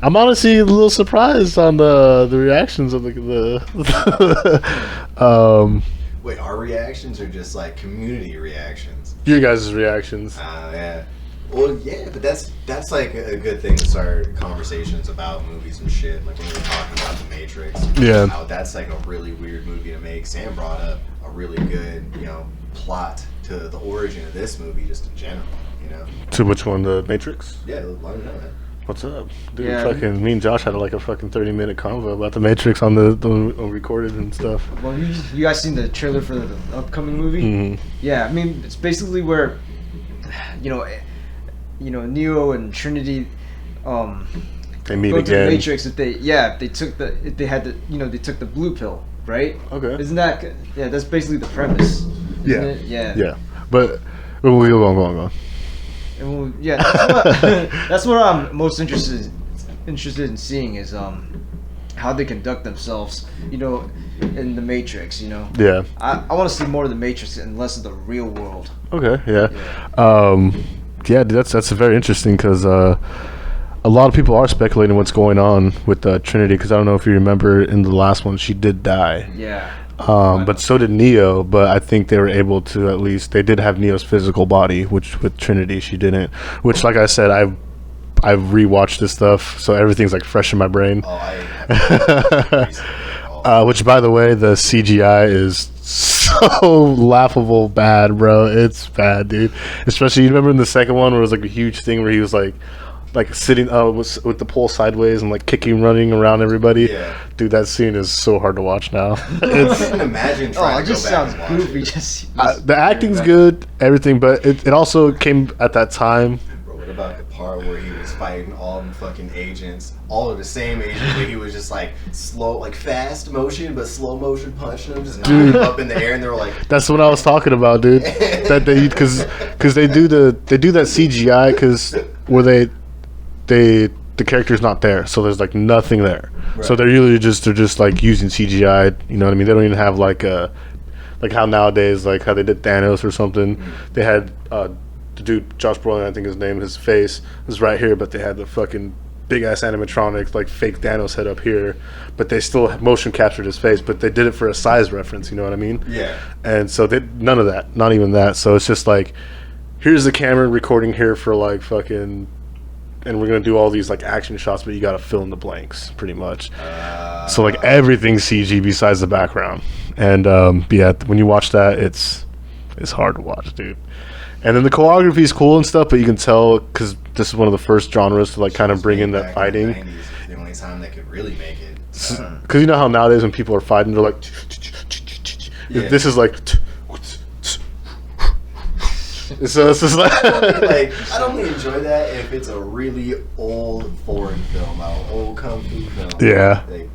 Speaker 1: I'm honestly a little surprised on the reactions of the
Speaker 2: Wait, our reactions or just like community reactions?
Speaker 1: your guys' reactions.
Speaker 2: Yeah. Well, yeah, but that's like a good thing to start conversations about movies and shit. Like when we were talking about The Matrix.
Speaker 1: Yeah.
Speaker 2: How that's like a really weird movie to make. Sam brought up a really good, plot to the origin of this movie just in general,
Speaker 1: To which one? The Matrix?
Speaker 2: Yeah, let me know that.
Speaker 1: What's up, dude?
Speaker 3: Yeah.
Speaker 1: Fucking me and Josh had like a fucking 30-minute convo about the Matrix on the recorded and stuff.
Speaker 3: well, you guys seen the trailer for the upcoming movie?
Speaker 1: Mm-hmm.
Speaker 3: Yeah, I mean it's basically where, Neo and Trinity,
Speaker 1: They meet
Speaker 3: go to the
Speaker 1: again.
Speaker 3: Matrix. If they took the blue pill, right?
Speaker 1: Okay.
Speaker 3: Isn't that that's basically the premise?
Speaker 1: Yeah.
Speaker 3: Isn't it? Yeah.
Speaker 1: Yeah, but we'll go on.
Speaker 3: And that's what I'm most interested in seeing is how they conduct themselves, in the Matrix.
Speaker 1: Yeah.
Speaker 3: I want to see more of the Matrix and less of the real world.
Speaker 1: Okay. Yeah. Yeah, dude, that's very interesting because a lot of people are speculating what's going on with Trinity because I don't know if you remember in the last one she did die.
Speaker 3: Yeah.
Speaker 1: But so did Neo. But I think they were able to they did have Neo's physical body, which with Trinity she didn't. Which, like I said, I've rewatched this stuff, so everything's like fresh in my brain. Which, by the way, the CGI is so laughable bad, bro. It's bad, dude. Especially, you remember in the second one where it was like a huge thing where he was like sitting with the pole sideways and like kicking, running around everybody.
Speaker 2: Yeah.
Speaker 1: Dude, that scene is so hard to watch now.
Speaker 2: I couldn't imagine trying
Speaker 3: It
Speaker 2: to
Speaker 3: just
Speaker 2: go back
Speaker 3: sounds
Speaker 2: and watch
Speaker 3: goofy.
Speaker 2: it.
Speaker 3: Just
Speaker 1: The acting's good, everything, but it also came at that time.
Speaker 2: Bro, about the part where he was fighting all the fucking agents, all of the same agents, but he was just like slow, like fast motion, but slow motion punching them, just knocking them up in the air, and they were like,
Speaker 1: That's what I was talking about, dude. That they because they do that CGI because where the character's not there, so there's like nothing there.
Speaker 2: Right.
Speaker 1: So they're just like using CGI. You know what I mean? They don't even have like how nowadays, like how they did Thanos or something.
Speaker 2: Mm-hmm.
Speaker 1: They had the dude Josh Brolin, I think his name, his face was right here, but they had the fucking big ass animatronic like fake Thanos head up here, but they still motion captured his face, but they did it for a size reference. You know what I mean?
Speaker 2: yeah.
Speaker 1: And so they none of that, not even that. So it's just like, here's the camera recording here for like fucking, and we're gonna do all these like action shots, but you gotta fill in the blanks pretty much. So like everything's CG besides the background. And yeah, when you watch that, it's hard to watch, dude. And then the choreography is cool and stuff, but you can tell because this is one of the first genres to like kind of bring in that fighting.
Speaker 2: The 90s, the only time they could really make it.
Speaker 1: Because you know how nowadays when people are fighting, they're like,
Speaker 2: Yeah.
Speaker 1: this is like. So it's just like,
Speaker 2: Like, I'd only enjoy that if it's a really old foreign film, an old kung fu film.
Speaker 1: Yeah.
Speaker 2: Like,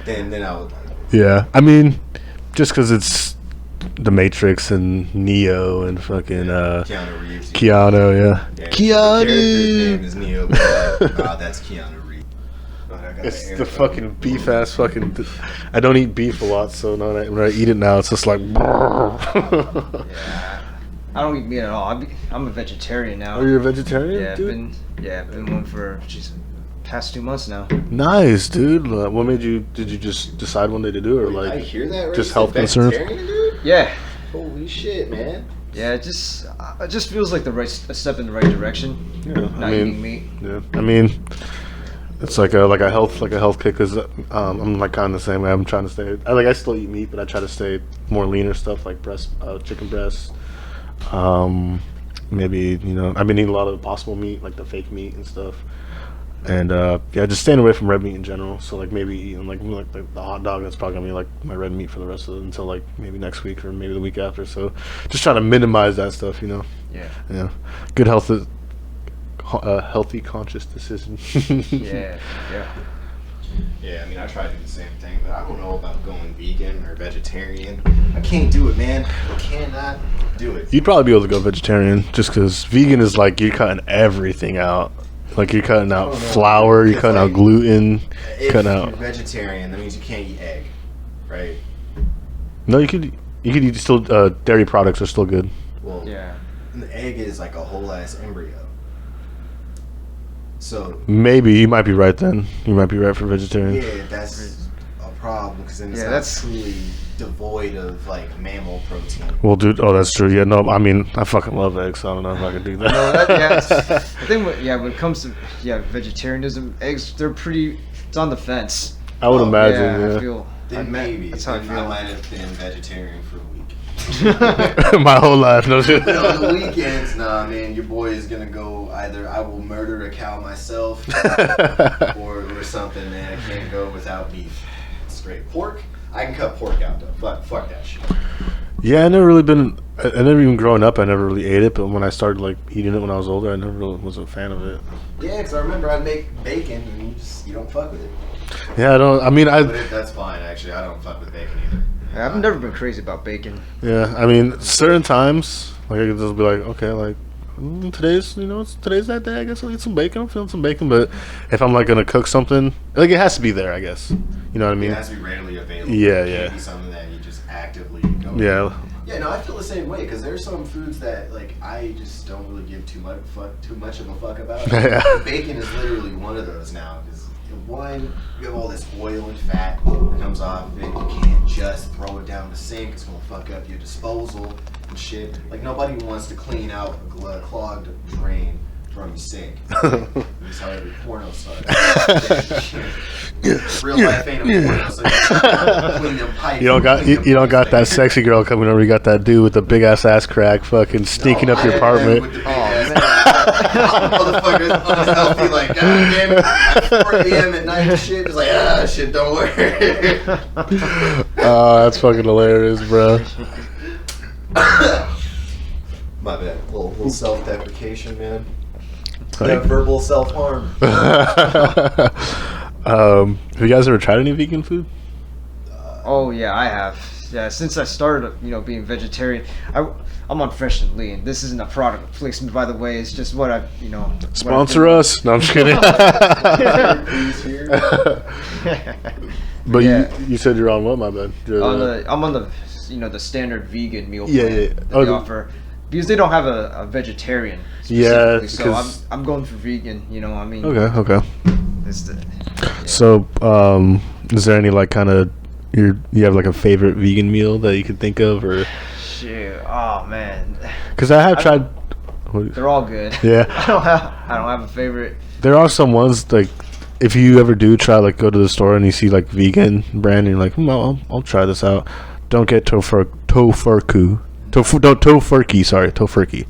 Speaker 2: then I would like it.
Speaker 1: yeah. I mean, just because it's The Matrix and Neo and fucking
Speaker 2: Keanu Reeves.
Speaker 1: Keanu, yeah.
Speaker 2: Yeah,
Speaker 1: Keanu.
Speaker 2: The character's name is Neo, but like, that's Keanu Reeves. But I got
Speaker 1: It's
Speaker 2: air
Speaker 1: the
Speaker 2: phone.
Speaker 1: fucking beef ass fucking. I don't eat beef a lot, so when I eat it now, it's just like.
Speaker 3: Yeah. I don't eat meat at all. I'm a vegetarian now.
Speaker 1: Are you a vegetarian,
Speaker 3: Yeah,
Speaker 1: dude?
Speaker 3: I've been one for past 2 months now.
Speaker 1: Nice, dude. What made you? Did you just decide one day to do it, or
Speaker 2: Wait, I
Speaker 1: like
Speaker 2: hear that right?
Speaker 1: just
Speaker 2: You
Speaker 1: health
Speaker 2: said
Speaker 1: concerns?
Speaker 2: vegetarian, dude?
Speaker 3: Yeah.
Speaker 2: Holy shit, man.
Speaker 3: Yeah, it just feels like a step in the right direction.
Speaker 1: Yeah,
Speaker 3: Not eating meat.
Speaker 1: Yeah, I mean, it's like a health kick. Cause I'm like kind of the same way. I'm trying to stay. I still eat meat, but I try to stay more leaner stuff like chicken breast. Maybe I've been eating a lot of impossible meat, like the fake meat and stuff. And yeah, just staying away from red meat in general. So like maybe eating like the hot dog. That's probably gonna be like my red meat for the rest of it until like maybe next week or maybe the week after. So just trying to minimize that stuff.
Speaker 3: Yeah.
Speaker 1: Yeah. Good health. Healthy, conscious decision.
Speaker 3: Yeah.
Speaker 2: Yeah, I mean, I try to do the same thing, but I don't know about going vegan or vegetarian. I can't do it, man. I cannot do it.
Speaker 1: You'd probably be able to go vegetarian just because vegan is like you're cutting everything out. Like you're cutting out flour, you're cutting out gluten,
Speaker 2: If
Speaker 1: cutting
Speaker 2: you're
Speaker 1: out.
Speaker 2: vegetarian, that means you can't eat egg, right?
Speaker 1: No, you could eat still. Dairy products are still good.
Speaker 2: Well,
Speaker 3: Yeah.
Speaker 2: the egg is like a whole ass embryo. So
Speaker 1: Maybe you might be right then. You might be right for vegetarian.
Speaker 2: yeah, that's a problem because then it's
Speaker 3: Yeah,
Speaker 2: not
Speaker 3: that's-
Speaker 2: truly devoid of like mammal protein.
Speaker 1: Well, dude, oh, that's true. Yeah, no, I mean, I fucking love eggs, so I don't know if I could do that.
Speaker 3: No, I think when it comes to vegetarianism, eggs it's on the fence.
Speaker 1: I would
Speaker 2: Oh,
Speaker 1: imagine,
Speaker 3: I
Speaker 1: yeah.
Speaker 3: feel.
Speaker 2: Then maybe.
Speaker 3: That's how I
Speaker 2: Then
Speaker 3: feel.
Speaker 2: I might have been vegetarian for a week.
Speaker 1: My whole life, no shit.
Speaker 2: But on the weekends, nah, man, your boy is gonna go either I will murder a cow myself or something, man. I can't go without beef. Straight pork. I can cut pork out though. Fuck that shit.
Speaker 1: Yeah, I never even growing up, I never really ate it, but when I started like eating it when I was older, I never really was a fan of it.
Speaker 2: Yeah, because I remember I'd make bacon and you don't fuck with it.
Speaker 1: Yeah,
Speaker 2: But that's fine, actually. I don't fuck with bacon either.
Speaker 3: I've never been crazy about bacon.
Speaker 1: Yeah, I mean, certain times, like I could just be like, okay, like today's that day. I guess I'll eat some bacon. I'm feeling some bacon, but if I'm like gonna cook something, like it has to be there. I guess you know what I mean.
Speaker 2: It has to be readily available.
Speaker 1: Yeah,
Speaker 2: It
Speaker 1: yeah.
Speaker 2: can't be something that you just actively go.
Speaker 1: Yeah,
Speaker 2: Yeah, no, I feel the same way because there's some foods that like I just don't really give too much of a fuck about.
Speaker 1: Yeah.
Speaker 2: Bacon is literally one of those now because one, you have all this oil and fat that comes off of it. You can't just throw it down the sink; it's gonna fuck up your disposal and shit. Like nobody wants to clean out a clogged drain from your sink. That's how every porno starts. Real life ain't a porno, so you clean them pipes.
Speaker 1: you don't got that sexy girl coming over. You got that dude with the big ass crack, fucking sneaking up your apartment.
Speaker 2: Motherfuckers unhealthy, like, God damn it, at 4 a.m. at night and shit, just like, shit don't work.
Speaker 1: Oh, that's fucking hilarious, bro.
Speaker 2: My bad. Little self-deprecation, man. Yeah, verbal self-harm.
Speaker 1: Have you guys ever tried any vegan food?
Speaker 3: Oh yeah, I have. Yeah, since I started, being vegetarian, I'm on Fresh and Lean. This isn't a product placement, by the way. It's just what
Speaker 1: Sponsor us. No, I'm just kidding. But
Speaker 3: Yeah.
Speaker 1: you said you're on what, my bad?
Speaker 3: I'm on the the standard vegan meal
Speaker 1: Yeah,
Speaker 3: plan
Speaker 1: yeah.
Speaker 3: that
Speaker 1: Oh,
Speaker 3: they offer, because they don't have a vegetarian.
Speaker 1: Yeah,
Speaker 3: specifically, so
Speaker 1: 'cause-
Speaker 3: I'm going for vegan.
Speaker 1: Okay.
Speaker 3: It's the,
Speaker 1: So, is there any like kind of you have like a favorite vegan meal that you could think of, or?
Speaker 3: shit. Oh man,
Speaker 1: Because I have tried.
Speaker 3: they're all good.
Speaker 1: Yeah.
Speaker 3: I don't have a favorite.
Speaker 1: There are some ones like if you ever do try like go to the store and you see like vegan brand and you're like, I'll try this out. Don't get tofurkey. Sorry, tofurkey.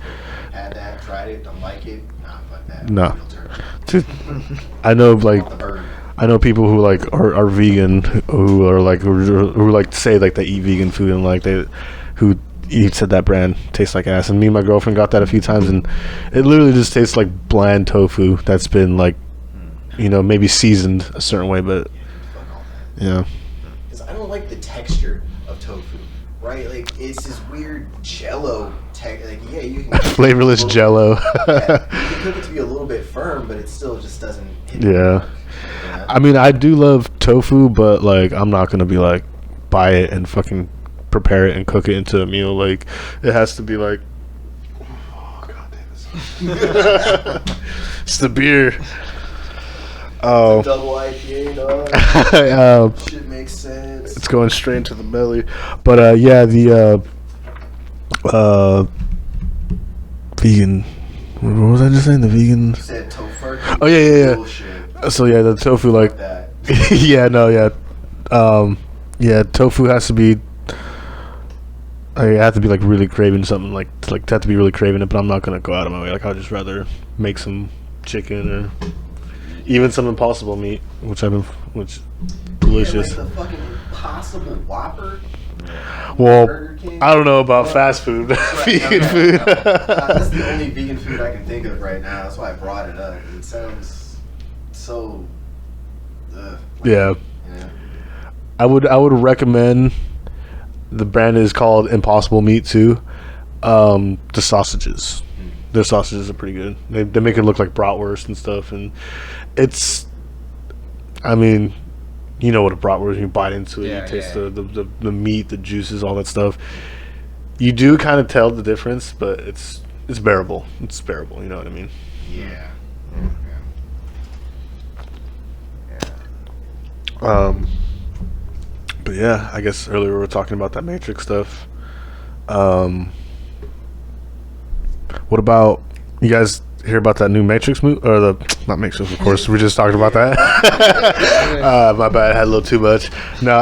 Speaker 2: Had that, tried it, don't like it. Nah, fuck that.
Speaker 1: No.
Speaker 2: Filter.
Speaker 1: Dude, I know like
Speaker 2: Want the burger.
Speaker 1: I know people who like are vegan who are like who like say like they eat vegan food and like they who said that brand tastes like ass, and me and my girlfriend got that a few times and it literally just tastes like bland tofu that's been like maybe seasoned a certain way, but
Speaker 2: Fuck all that.
Speaker 1: yeah.
Speaker 2: Because I don't like the texture of tofu, right? Like, it's this weird jello like, yeah, you can
Speaker 1: Flavorless jello.
Speaker 2: Yeah, you can cook it to be a little bit firm, but it still just doesn't hit the
Speaker 1: Yeah.
Speaker 2: mark, you know?
Speaker 1: I mean, I do love tofu, but like I'm not gonna be like buy it and fucking prepare it and cook it into a meal. Like it has to be like, oh god damn it. It's the beer. Oh.
Speaker 2: Double IPA, dog. Shit makes sense.
Speaker 1: It's going straight into the belly. But yeah, the vegan. What was I just saying? The vegan.
Speaker 2: You said tofu.
Speaker 1: Oh yeah.
Speaker 2: Bullshit.
Speaker 1: So yeah, the tofu like.
Speaker 2: Fuck that.
Speaker 1: Yeah, no, yeah. Yeah, tofu has to be. I have to be like really craving something like have to be really craving it, but I'm not gonna go out of my way. Like I'll just rather make some chicken or even some Impossible meat, which delicious.
Speaker 2: Yeah, like the fucking Impossible Whopper.
Speaker 1: Well,
Speaker 2: Burger King.
Speaker 1: I don't know about fast food, vegan food.
Speaker 2: That's the only vegan food I can think of right now. That's why I brought it up. It sounds so.
Speaker 1: Yeah,
Speaker 2: Yeah.
Speaker 1: I would recommend. The brand is called Impossible Meat too. The sausages, their sausages are pretty good. They make it look like bratwurst and stuff, and it's. I mean, you know what a bratwurst is. You bite into it,
Speaker 3: Yeah,
Speaker 1: you taste
Speaker 3: yeah.
Speaker 1: the meat, the juices, all that stuff. You do kind of tell the difference, but it's bearable. It's bearable. You know what I mean?
Speaker 2: Yeah.
Speaker 1: But yeah, I guess earlier we were talking about that Matrix stuff. What about you guys hear about that new Matrix movie or not Matrix? Of course, we just talked about that. My bad, I had a little too much. No.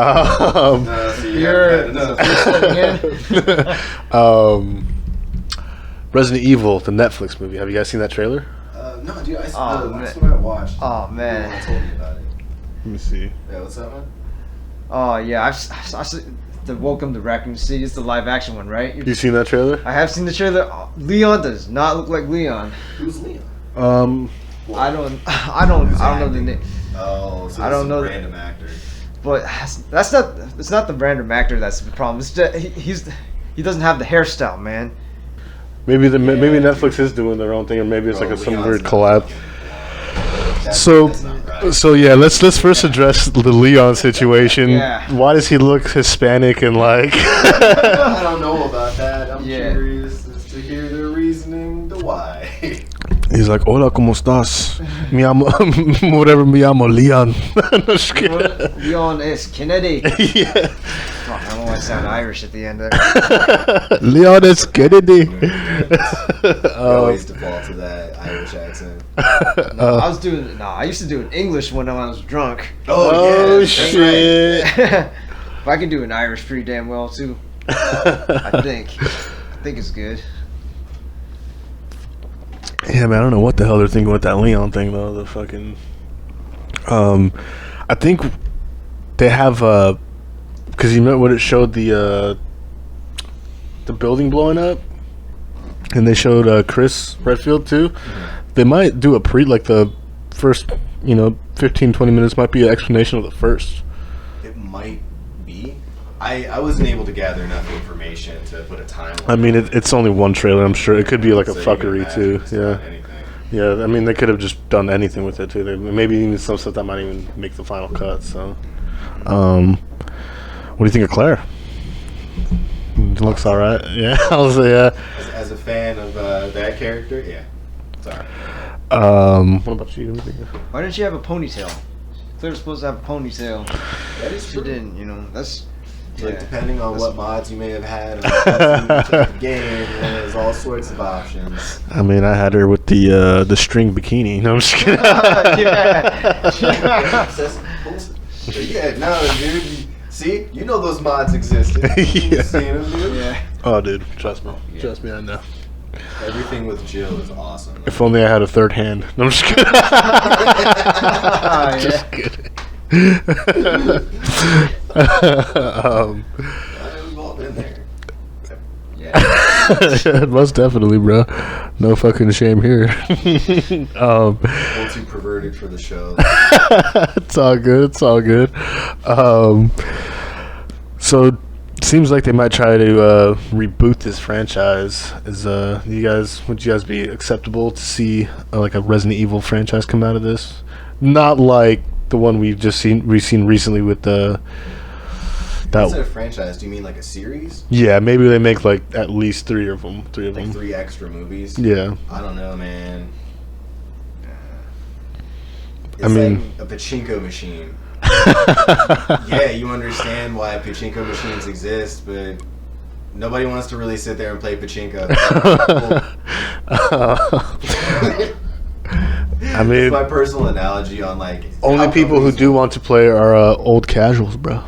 Speaker 1: Resident Evil, the Netflix movie. Have you guys seen that trailer?
Speaker 2: No, dude. The
Speaker 3: Oh,
Speaker 2: last
Speaker 3: man.
Speaker 2: one I watched.
Speaker 3: Oh,
Speaker 2: You
Speaker 3: man.
Speaker 2: told me about it.
Speaker 1: Let me see.
Speaker 2: Yeah, what's up, man?
Speaker 3: Oh yeah, I the Welcome to Raccoon City is the live action one, right?
Speaker 1: You seen that trailer?
Speaker 3: I have seen the trailer. Oh, Leon does not look like Leon.
Speaker 2: Who's Leon?
Speaker 3: I don't know the name,
Speaker 2: Oh, so
Speaker 3: I don't know.
Speaker 2: Random actor.
Speaker 3: but it's not the random actor that's the problem. It's just, he doesn't have the hairstyle, man.
Speaker 1: Maybe maybe Netflix is doing their own thing, or maybe it's
Speaker 2: Bro,
Speaker 1: like some
Speaker 2: Leon's
Speaker 1: weird
Speaker 2: not
Speaker 1: collab.
Speaker 2: fucking- That's not right.
Speaker 1: So yeah, let's first address the Leon situation.
Speaker 3: Yeah.
Speaker 1: Why does he look Hispanic and like?
Speaker 2: I don't know about that. I'm
Speaker 3: Yeah.
Speaker 2: curious as to hear their reasoning, the why.
Speaker 1: He's like, "Hola, cómo estás? Me llamo, whatever, me llamo Leon." No, just kidding.
Speaker 3: Leon is Kennedy.
Speaker 1: Yeah.
Speaker 3: Fuck, I don't want to sound Irish at the end there.
Speaker 1: Leon is Kennedy.
Speaker 2: I always default to that Irish accent.
Speaker 3: I used to do an English when I was drunk.
Speaker 1: Oh,
Speaker 2: yeah,
Speaker 1: shit.
Speaker 3: But I can do an Irish pretty damn well too. I think it's good.
Speaker 1: Yeah, man, I don't know what the hell they're thinking with that Leon thing though. The fucking, I think they have because you know when it showed the building blowing up, and they showed Chris Redfield too. They might do a like the first, 15, 20 minutes might be an explanation of the first.
Speaker 2: It might be. I wasn't able to gather enough information to put a timeline.
Speaker 1: I mean, it's only one trailer. I'm sure it could be like a
Speaker 2: So you can
Speaker 1: fuckery
Speaker 2: imagine
Speaker 1: too.
Speaker 2: it's
Speaker 1: Yeah,
Speaker 2: not anything.
Speaker 1: yeah. I mean, they could have just done anything with it too. Maybe even some stuff that might even make the final cut. So, what do you think of Claire? It looks all right. Yeah, I was yeah.
Speaker 2: As a fan of that character, yeah. Sorry.
Speaker 1: What about you?
Speaker 3: Why didn't she have a ponytail? Claire's supposed to have a ponytail.
Speaker 2: That is
Speaker 3: She
Speaker 2: true.
Speaker 3: didn't. That's.
Speaker 2: Like,
Speaker 3: Yeah.
Speaker 2: depending on what mods you may have had on the game, there's all sorts of options.
Speaker 1: I mean, I had her with the string bikini. No, I'm just kidding.
Speaker 2: Yeah, no, dude. See, you know those mods existed. You've seen them, dude.
Speaker 3: Yeah.
Speaker 1: Oh, dude, trust me. Trust me, I know.
Speaker 2: Everything with Jill is awesome.
Speaker 1: If only I had a third hand. No, I'm just kidding. Just kidding.
Speaker 2: We've all been there.
Speaker 3: Yeah.
Speaker 1: Most definitely, bro. No fucking shame here.
Speaker 2: All too perverted for the show.
Speaker 1: It's all good. It's all good. So seems like they might try to reboot this franchise. Would you guys be acceptable to see like a Resident Evil franchise come out of this? Not like the one we've seen recently with the.
Speaker 2: Instead of franchise, do you mean like a series?
Speaker 1: Yeah, maybe they make like at least three of them.
Speaker 2: Like 3 extra movies?
Speaker 1: Yeah.
Speaker 2: I don't know, man. It's
Speaker 1: I mean-
Speaker 2: like a pachinko machine. Yeah, you understand why pachinko machines exist, but nobody wants to really sit there and play pachinko.
Speaker 1: I mean,
Speaker 2: It's my personal analogy on like
Speaker 1: only
Speaker 2: how
Speaker 1: people who
Speaker 2: companies-
Speaker 1: do want to play are old casuals, bro.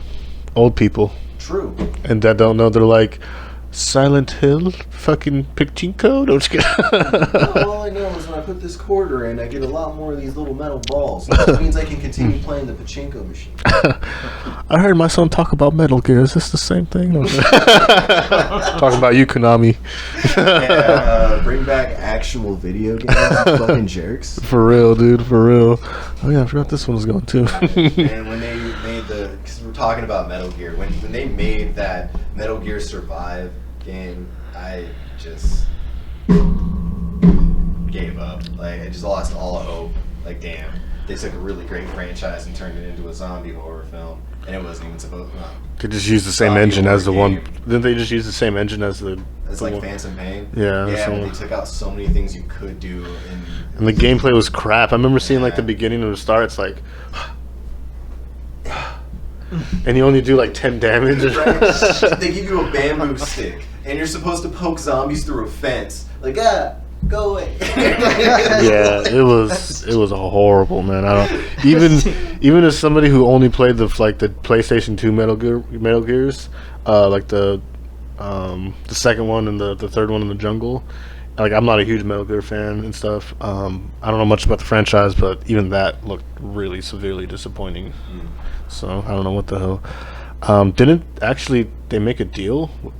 Speaker 1: Old people.
Speaker 2: True.
Speaker 1: And that don't know, they're like, Silent Hill, fucking pachinko. Don't just get.
Speaker 2: All I know is when I put this quarter in, I get a lot more of these little metal balls. That means I can continue playing the pachinko machine.
Speaker 1: I heard my son talk about Metal Gear. Is this the same thing? Talking about you, Konami.
Speaker 2: And, bring back actual video games, you fucking jerks.
Speaker 1: For real, dude. For real. Oh yeah, I forgot this one was going too.
Speaker 2: And when they made because we're talking about Metal Gear, when they made that Metal Gear Survive game, I just gave up. Like, I just lost all hope. Like, damn, they took a really great franchise and turned it into a zombie horror film, and it wasn't even supposed to.
Speaker 1: They just use the same
Speaker 2: Zombie
Speaker 1: engine as the
Speaker 2: horror
Speaker 1: one.
Speaker 2: game.
Speaker 1: Didn't they just use the same engine as the?
Speaker 2: It's
Speaker 1: the
Speaker 2: like
Speaker 1: one?
Speaker 2: Phantom Pain.
Speaker 1: Yeah, that's
Speaker 2: Yeah,
Speaker 1: the
Speaker 2: but
Speaker 1: one.
Speaker 2: they took out so many things you could do.
Speaker 1: And the gameplay was crap. I remember seeing like the
Speaker 2: Yeah.
Speaker 1: beginning of the start. It's like, and you only do like 10 damage.
Speaker 2: Right? They give you a bamboo stick, and you're supposed to poke zombies through a fence. Like, go away.
Speaker 1: Yeah, it was a horrible, man. I don't even as somebody who only played the PlayStation 2 Metal Gears, like the second one and the third one in the jungle. Like, I'm not a huge Metal Gear fan and stuff. I don't know much about the franchise, but even that looked really severely disappointing. So I don't know what the hell. Didn't actually they make a deal?
Speaker 2: You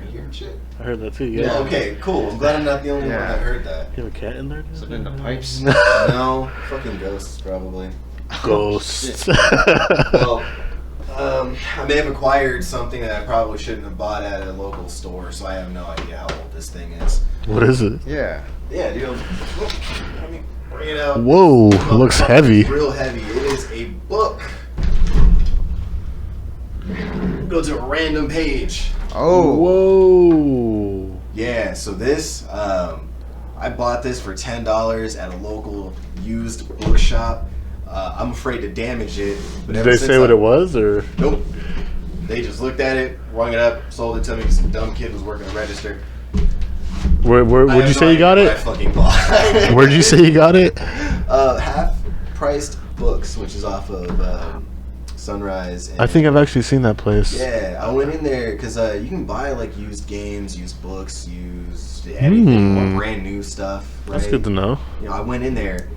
Speaker 2: hear shit?
Speaker 1: I heard that too. Yeah.
Speaker 2: Okay, cool. I'm glad I'm not the only one
Speaker 3: Yeah.
Speaker 2: that heard that.
Speaker 1: You have a cat in there?
Speaker 3: Is it in the pipes?
Speaker 2: No, fucking ghosts probably.
Speaker 1: Ghosts.
Speaker 2: Well, I may have acquired something that I probably shouldn't have bought at a local store, so I have no idea how old this thing is.
Speaker 1: What is it?
Speaker 3: Yeah.
Speaker 2: Yeah, dude. Let me bring it out.
Speaker 1: Whoa, it looks heavy.
Speaker 2: Real heavy. It is a book. Go to a random page.
Speaker 3: Oh.
Speaker 1: Whoa.
Speaker 2: Yeah, so this, I bought this for $10 at a local used bookshop. I'm afraid to damage it. But
Speaker 1: Did
Speaker 2: ever
Speaker 1: they
Speaker 2: since
Speaker 1: say what it was, or?
Speaker 2: Nope. They just looked at it, rung it up, sold it to me. Some dumb kid was working the register.
Speaker 1: Where'd you say you got
Speaker 2: I
Speaker 1: it?
Speaker 2: fucking bought.
Speaker 1: Where'd you say you got it?
Speaker 2: Half-priced books, which is off of Sunrise. And
Speaker 1: I think I've actually seen that place.
Speaker 2: yeah, I went in there because you can buy like used games, used books, used anything, or brand new stuff. Right?
Speaker 1: That's good to know.
Speaker 2: You know, I went in there,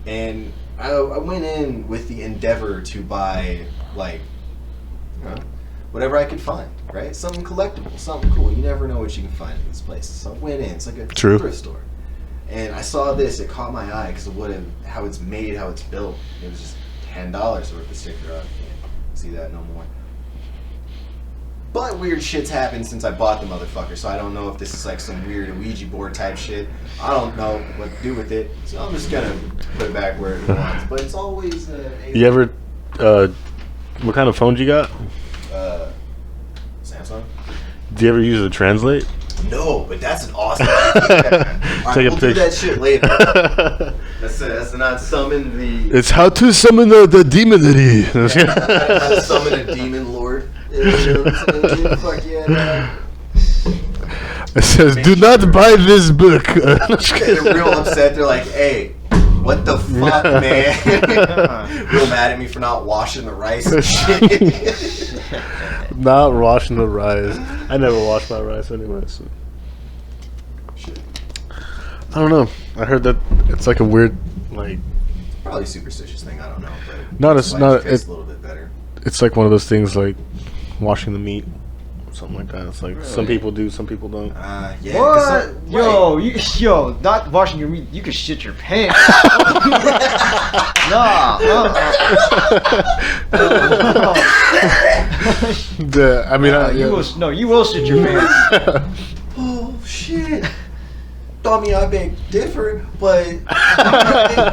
Speaker 2: and I went in with the endeavor to buy like, whatever I could find, right? Something collectible, something cool. You never know what you can find in this place. So I went in. It's like a
Speaker 1: True.
Speaker 2: thrift store. And I saw this. It caught my eye because of how it's made, how it's built. It was just $10 worth of sticker. I can't see that no more. But weird shit's happened since I bought the motherfucker, so I don't know if this is like some weird Ouija board type shit. I don't know what to do with it, so I'm just gonna put it back where it belongs. But it's always
Speaker 1: You ever, what kind of phone you got?
Speaker 2: Samsung?
Speaker 1: Do you ever use it to translate?
Speaker 2: No, but that's an awesome idea. Alright, we'll do that shit later. That's not summon the...
Speaker 1: It's how to summon the demonity.
Speaker 2: How to summon a demon lord. Fuck yeah, man.
Speaker 1: It says, do not buy this book.
Speaker 2: They're real upset. They're like, hey, what the fuck, man? Real mad at me for not washing the rice and shit.
Speaker 1: Not washing the rice. I never wash my rice anyway. So.
Speaker 2: Shit.
Speaker 1: I don't know. I heard that it's like a weird, like...
Speaker 2: Probably a superstitious thing, I don't know. But
Speaker 1: not it's not.
Speaker 2: It's a little bit better.
Speaker 1: It's like one of those things like washing the meat. Something like that. It's like
Speaker 3: really?
Speaker 1: Some people do, some people don't.
Speaker 2: Yeah.
Speaker 3: What? Yo, not washing your meat. You can shit your pants. Nah.
Speaker 1: I mean,
Speaker 3: you will shit your pants.
Speaker 2: Oh shit. Thought me I beg different, but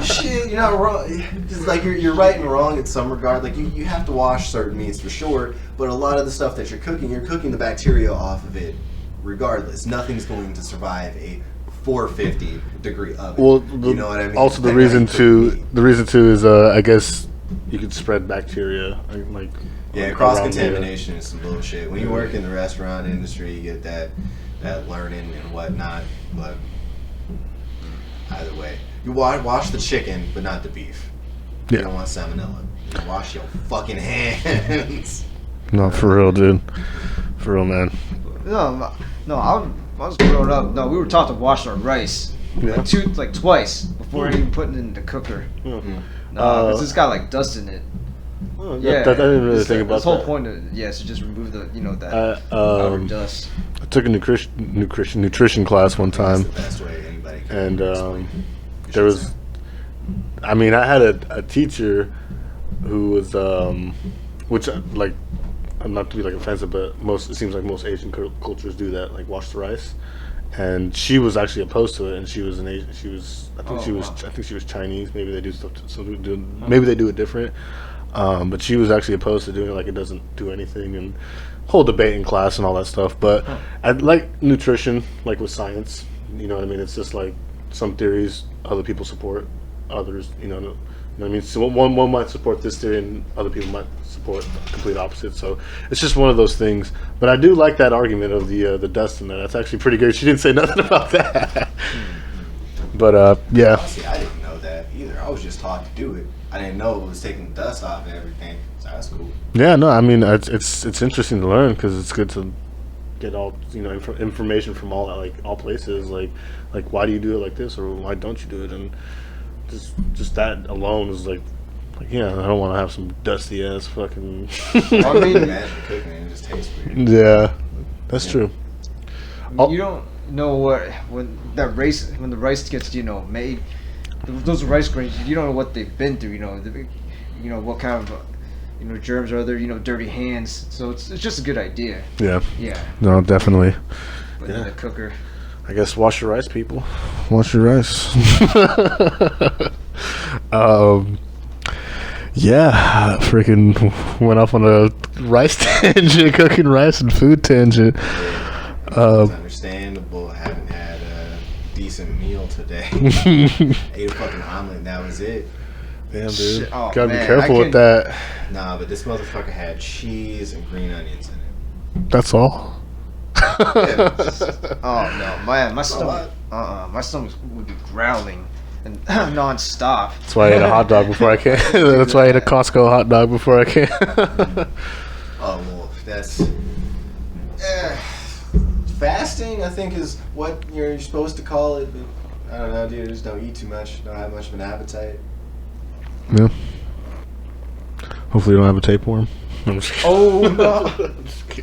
Speaker 2: shit, you're not wrong. It's like you're right and wrong in some regard. Like you have to wash certain meats for sure, but a lot of the stuff that you're cooking the bacteria off of it regardless. Nothing's going to survive a 450 degree oven.
Speaker 1: Well,
Speaker 2: you know what I mean?
Speaker 1: Also, the reason too is I guess you could spread bacteria like.
Speaker 2: Yeah, cross contamination is some bullshit. When you work in the restaurant industry, you get that learning and whatnot, but. Either way, you wash the chicken, but not the beef. You don't want salmonella. You wash your fucking hands.
Speaker 1: No, for real, dude. For real, man.
Speaker 3: No. I was growing up. No, we were taught to wash our rice like twice before even putting it in the cooker.
Speaker 1: Mm-hmm.
Speaker 3: No, because it's got like dust in it.
Speaker 1: Well,
Speaker 3: Yeah,
Speaker 1: I didn't really think about
Speaker 3: the whole
Speaker 1: that.
Speaker 3: point of so just remove the that outer dust.
Speaker 1: I took a nutrition class one time.
Speaker 2: That's the best way anybody can
Speaker 1: And
Speaker 2: explain.
Speaker 1: there was, I mean, I had a teacher who was, which like, not to be like offensive, but it seems like most Asian cultures do that, like wash the rice. And she was actually opposed to it, and she was an Asian. I think she was Chinese. Maybe they do stuff. Maybe they do it different. But she was actually opposed to doing it, like it doesn't do anything, and whole debate in class and all that stuff. But I like nutrition, like with science. You know what I mean? It's just like some theories other people support, others, you know what I mean? So one might support this theory and other people might support the complete opposite. So it's just one of those things. But I do like that argument of the dust in there. That's actually pretty good. She didn't say nothing about that. But yeah.
Speaker 2: Honestly, I didn't know that either. I was just taught to do it. I didn't know it was taking the dust off and everything. So that's cool.
Speaker 1: Yeah, no, I mean it's interesting to learn because it's good to get all information from all places. Like why do you do it like this, or why don't you do it? And just that alone is like yeah, I don't want to have some dusty ass fucking.
Speaker 2: I mean, imagine cooking and it just tastes weird.
Speaker 1: Yeah, that's true.
Speaker 3: You don't know when the rice gets made. Those rice grains, you don't know what they've been through. What kind of germs are there. Dirty hands. So it's just a good idea.
Speaker 1: Yeah.
Speaker 3: Yeah.
Speaker 1: No, definitely.
Speaker 3: But in the cooker.
Speaker 1: I guess wash your rice, people. Wash your rice. Yeah, freaking went off on a rice tangent, cooking rice and food tangent.
Speaker 2: It's understandable. I haven't had a decent meal today. Ate a fucking omelet and that was it.
Speaker 1: Damn, dude.
Speaker 3: Oh,
Speaker 1: Gotta
Speaker 3: man,
Speaker 1: be careful with that.
Speaker 2: Nah, but this motherfucker had cheese and green onions in it.
Speaker 1: That's all?
Speaker 2: Yeah,
Speaker 3: Oh no, my stomach. My stomach would be growling and non-stop.
Speaker 1: That's why I ate a hot dog before I came. That's why I ate a Costco hot dog before I came.
Speaker 2: Oh well, that's fasting. I think is what you're supposed to call it. But I don't know, dude. Just don't eat too much. Don't have much of an appetite.
Speaker 1: Yeah. Hopefully you don't have a tapeworm. I'm just
Speaker 3: Oh no.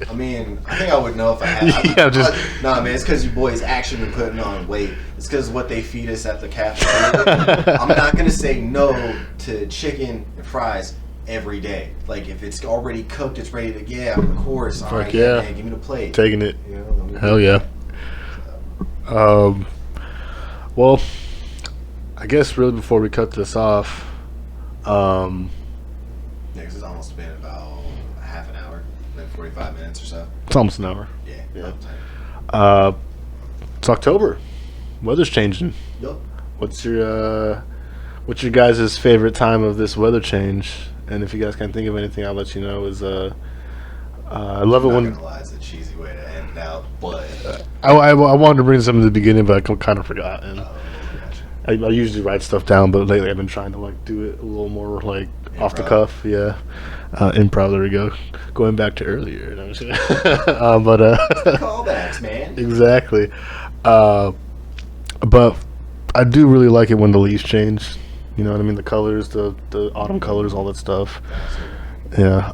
Speaker 2: I mean, I think I would know if I had.
Speaker 1: Yeah, just-
Speaker 2: Nah, man, it's because you boys actually been putting on weight. It's because what they feed us at the cafeteria. I'm not gonna say no to chicken and fries every day. Like if it's already cooked, it's ready to of course. All
Speaker 1: Fuck
Speaker 2: right,
Speaker 1: yeah.
Speaker 2: man, give me the plate.
Speaker 1: taking it.
Speaker 2: You know, let me
Speaker 1: Hell
Speaker 2: do
Speaker 1: yeah.
Speaker 2: that.
Speaker 1: Well, I guess really before we cut this off,
Speaker 2: Yeah, 'cause it's almost been about half an hour, like 45 minutes or so.
Speaker 1: it's almost an hour.
Speaker 2: Yeah.
Speaker 1: Yeah.
Speaker 2: About time.
Speaker 1: It's October. Weather's changing.
Speaker 2: Yup.
Speaker 1: What's your guys' favorite time of this weather change? And if you guys can't think of anything, I'll let you know. I love it
Speaker 2: I'm
Speaker 1: when
Speaker 2: not gonna lie, it's a cheesy way to end it out, but
Speaker 1: I wanted to bring something at the beginning, but I kind of forgot. And
Speaker 2: gotcha.
Speaker 1: I usually write stuff down, but lately I've been trying to like do it a little more like off the
Speaker 2: Improv.
Speaker 1: cuff. Yeah, improv. There we go. Going back to earlier. No, I'm just kidding. But
Speaker 2: Callbacks, man.
Speaker 1: exactly. But I do really like it when the leaves change. You know what I mean? The colors, the autumn colors, all that stuff. Yeah.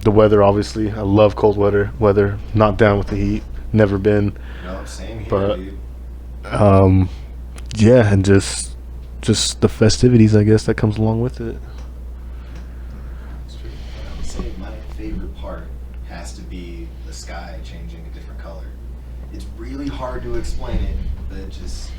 Speaker 1: The weather, obviously. I love cold weather. Not down with the heat. Never been.
Speaker 2: No, same here,
Speaker 1: But-
Speaker 2: dude.
Speaker 1: Yeah, and just the festivities, I guess, that comes along with it.
Speaker 2: It's true. I would say my favorite part has to be the sky changing a different color. It's really hard to explain it, but it just,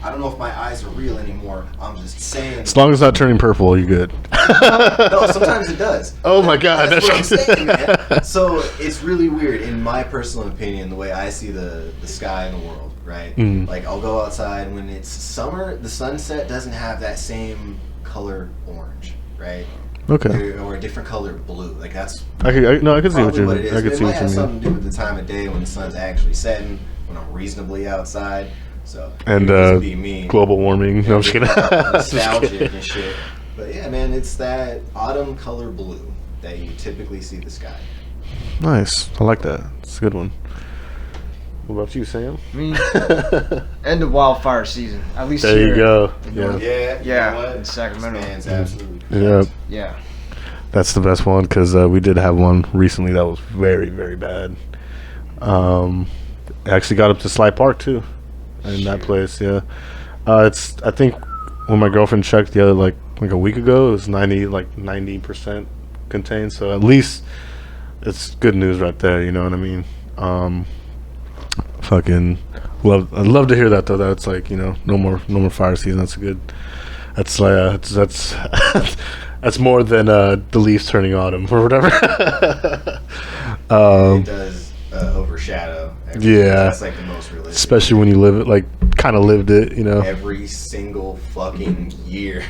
Speaker 2: I don't know if my eyes are real anymore. I'm just saying.
Speaker 1: As long as it's not turning purple, you're good.
Speaker 2: No, sometimes it does.
Speaker 1: Oh my God,
Speaker 2: That's what I'm
Speaker 1: that's-
Speaker 2: saying, man. So it's really weird, in my personal opinion, the way I see the sky in the world, right?
Speaker 1: Mm.
Speaker 2: Like I'll go outside when it's summer, the sunset doesn't have that same color orange, right?
Speaker 1: Okay.
Speaker 2: Or a different color blue. Like that's
Speaker 1: I could see what
Speaker 2: probably
Speaker 1: you
Speaker 2: what it
Speaker 1: mean.
Speaker 2: is.
Speaker 1: I could
Speaker 2: It
Speaker 1: see
Speaker 2: might
Speaker 1: what
Speaker 2: have
Speaker 1: you
Speaker 2: something
Speaker 1: mean.
Speaker 2: to do with the time of day when the sun's actually setting, when I'm reasonably outside. So
Speaker 1: And
Speaker 2: it would just be me.
Speaker 1: global warming. No, I'm just kidding. Just
Speaker 2: Nostalgic
Speaker 1: kidding.
Speaker 2: and shit. But yeah, man, it's that autumn color blue that you typically see the sky.
Speaker 1: Nice. I like that. It's a good one. What about you, Sam?
Speaker 3: Me, end of wildfire season. At least
Speaker 1: There
Speaker 3: here.
Speaker 1: you go.
Speaker 3: in
Speaker 1: Yeah.
Speaker 3: North-
Speaker 2: Yeah, you
Speaker 3: Yeah,
Speaker 2: know what?
Speaker 3: in Sacramento.
Speaker 2: This man's absolutely
Speaker 1: Yeah.
Speaker 2: correct.
Speaker 3: Yeah.
Speaker 1: That's the best one because we did have one recently that was very, very bad. It actually got up to Sly Park too, in that place. Yeah, it's. I think when my girlfriend checked the other like a week ago, it was 90% contained. So at least it's good news right there. You know what I mean? Fucking love. I'd love to hear that though. That it's like no more fire season. That's a good. That's like that's that's more than the leaves turning autumn or whatever.
Speaker 2: It does overshadow everything.
Speaker 1: Yeah.
Speaker 2: That's like the most realistic.
Speaker 1: Especially when you live it, like kind of lived it.
Speaker 2: every single fucking year.